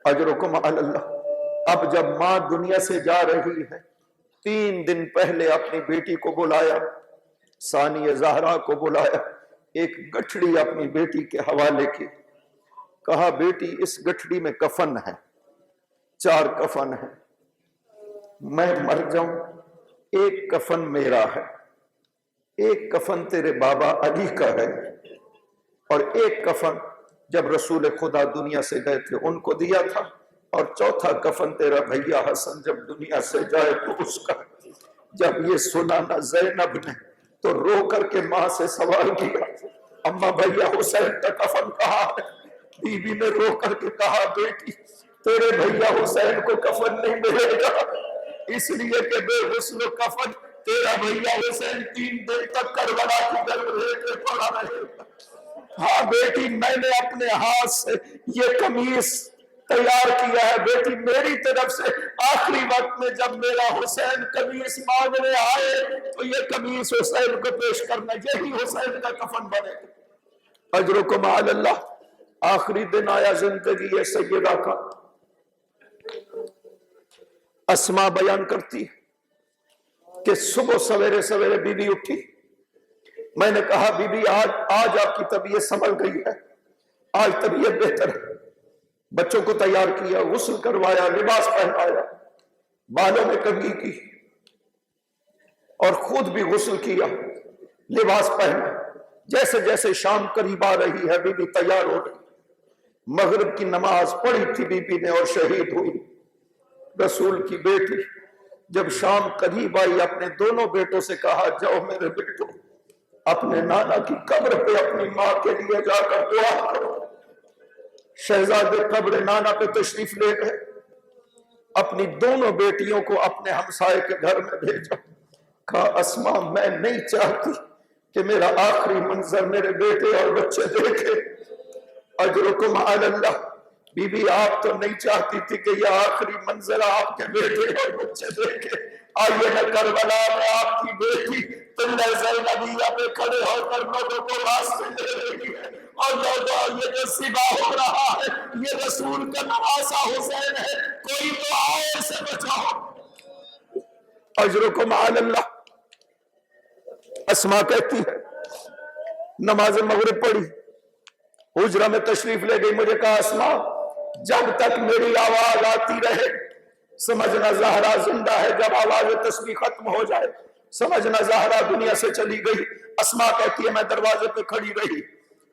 اجرکم علی اللہ۔ اب جب ماں دنیا سے جا رہی ہے، 3 دن پہلے اپنی بیٹی کو بلایا، ثانیہ زہرا کو بلایا، ایک گٹھڑی اپنی بیٹی کے حوالے کی، کہا بیٹی اس گٹھڑی میں کفن ہے، 4 کفن ہے، میں مر جاؤں ایک کفن میرا ہے، ایک کفن تیرے بابا علی کا ہے، اور ایک کفن جب رسول خدا دنیا سے گئے تھے ان کو دیا تھا، اور چوتھا کفن تیرا بھیا حسن جب دنیا سے جائے تو اس کا۔ جب یہ سنا نا زینب نے تو رو کر کے ماں سے سوال کیا، اماں بھیا حسین کا کفن کہاں ہے؟ بی بی نے رو کر کے کہا بیٹی تیرے بھیا حسین کو کفن نہیں ملے گا، اس لیے کہ بے غسل و کفن تیرا بھیا حسین 3 دن تک کربلا کی گرد کے پڑا رہے گا۔ ہاں بیٹی میں نے اپنے ہاتھ سے یہ قمیص تیار کیا ہے، بیٹی میری طرف سے آخری وقت میں جب میرا حسین قمیص مانگنے آئے تو یہ قمیص حسین کو پیش کرنا، یہی حسین کا کفن بنے گا۔ اجرکم علی اللہ۔ آخری دن آیا زندگی یہ سیدہ کا، اسماء بیان کرتی کہ صبح سویرے سویرے بی بی اٹھی، میں نے کہا بی بی آج آپ کی طبیعت سنبھل گئی ہے، آج طبیعت بہتر ہے، بچوں کو تیار کیا، غسل کروایا، لباس پہنایا، بالوں میں کنگھی کی اور خود بھی غسل کیا، لباس پہنا۔ جیسے جیسے شام قریب آ رہی ہے بی بی تیار ہو گئی، مغرب کی نماز پڑھی تھی بی بی نے اور شہید ہوئی۔ رسول کی بیٹی جب شام قریب آئی اپنے دونوں بیٹوں سے کہا جاؤ میرے بیٹوں اپنے نانا کی قبر پہ اپنی ماں کے لیے جا کر دعا کرو۔ شہزادے قبر نانا پہ تشریف لے گئے، اپنی دونوں بیٹیوں کو اپنے ہمسائے کے گھر میں بھیجا، کہا اسماء میں نہیں چاہتی کہ میرا آخری منظر میرے بیٹے اور بچے دیکھے۔ اجرکم علی اللہ۔ بی بی آپ تو نہیں چاہتی تھی کہ یہ آخری منظر آپ کے بیٹے اور بچے دیکھے، آئیے نہ کربلا میں آپ کی بیٹی تلہ زینبیہ پہ کھڑے ہو کر لوگوں کو واسطے دے رہی ہے، اور لوگوں یہ جو سبا ہو رہا ہے یہ رسول کا نواسا حسین ہے، کوئی تو آؤ اسے بچاؤ۔ اجرکم علی اللہ۔ اسماء کہتی ہے نماز مغرب پڑھی، حجرہ میں تشریف لے گئی، مجھے کہا اسماء جب تک میری آواز آتی رہے سمجھنا زہرا زندہ ہے، جب آواز تسبیح ختم ہو جائے سمجھنا زہرا دنیا سے چلی گئی۔ اسماء کہتی ہے میں دروازے پہ کھڑی رہی،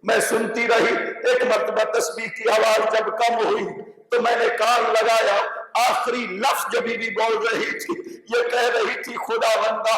میں سنتی رہی، ایک مرتبہ تسبیح کی آواز جب کم ہوئی تو میں نے کان لگایا، آخری لفظ جو بی بی بول رہی تھی یہ کہہ رہی تھی خدا بندہ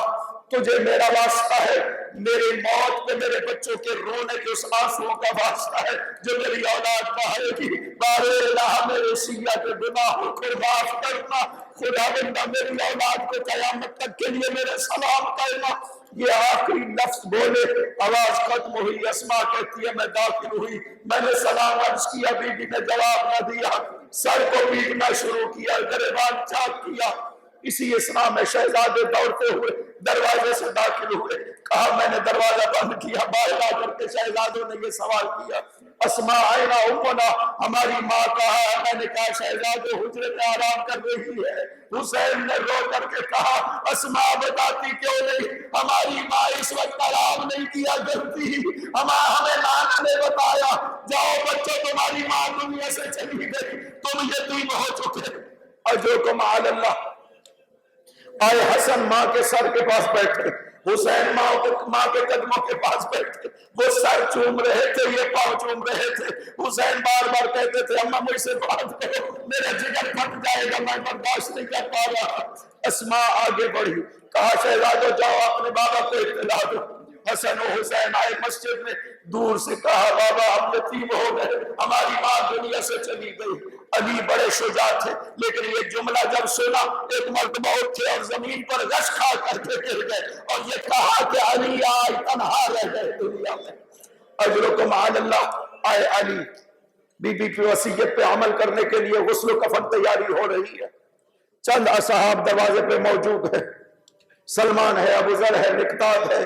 تجھے میرا واسطہ ہے، میری موت پہ میرے بچوں کے رونے کے اس آنسوں کا واسطہ ہے جو میری اولاد بہائے گی، بارے الہ میرے سیاہ کے گناہوں کو معاف کرنا، خدا بندہ میری اولاد کو قیامت تک کے لیے میرے سلام کرنا۔ یہ آخری لفظ بولے آواز ختم ہوئی، اسماء کہتی ہے میں داخل ہوئی، میں نے سلام عرض کیا، بی بی نے جواب نہ دیا، سر کو پیٹنا شروع کیا، گریبان چاک کیا۔ اسی اسنا میں شہزادے دوڑتے ہوئے دروازے سے داخل ہوئے، کہا میں نے دروازہ بند کیا، باہر آ کر کے شہزادوں نے یہ سوال کیا اسماء آئینہ امنا ہماری ماں کہا ہے، میں نے کہا شہزادے حجرے میں آرام کر رہی ہے۔ حسین نے رو کر کے کہا اسماء بتاتی کیوں نہیں، ہماری ماں اس وقت آرام نہیں کیا کرتی، ہمیں نانا نے بتایا جاؤ بچوں تمہاری ماں دنیا سے چلی گئی، تم یتیم ہو چکے۔ اجرکم علی اللہ۔ آئے حسن ماں کے سر کے پاس بیٹھے، حسین ماں کے قدموں کے پاس بیٹھے، وہ سر چوم رہے تھے یہ پاؤں چوم رہے تھے، حسین بار بار کہتے تھے اماں مجھ سے بات کرو میرا جگر پھٹ جائے گا میں برداشت نہیں کر پا رہا۔ اسماء آگے بڑھی، کہا شہزادو جاؤ اپنے بابا کو اطلاع دو۔ حسن و حسین آئے مسجد میں، دور سے کہا بابا ہم یتیم ہو گئے، ہماری ماں دنیا سے چلی گئی۔ علی بڑے شجاع تھے لیکن یہ جملہ جب سنا ایک مرتبہ اٹھے اور زمین پر غش کھا کر کے گر گئے اور یہ کہا کہ علی آج تنہا رہ گئے دنیا میں۔ اجرکم علی اللہ۔ آئے علی، بی بی کی وصیت پہ عمل کرنے کے لیے غسل و کفن تیاری ہو رہی ہے، چند اصحاب دروازے پہ موجود ہیں، سلمان ہے، ابو ذر ہے، مقداد ہے،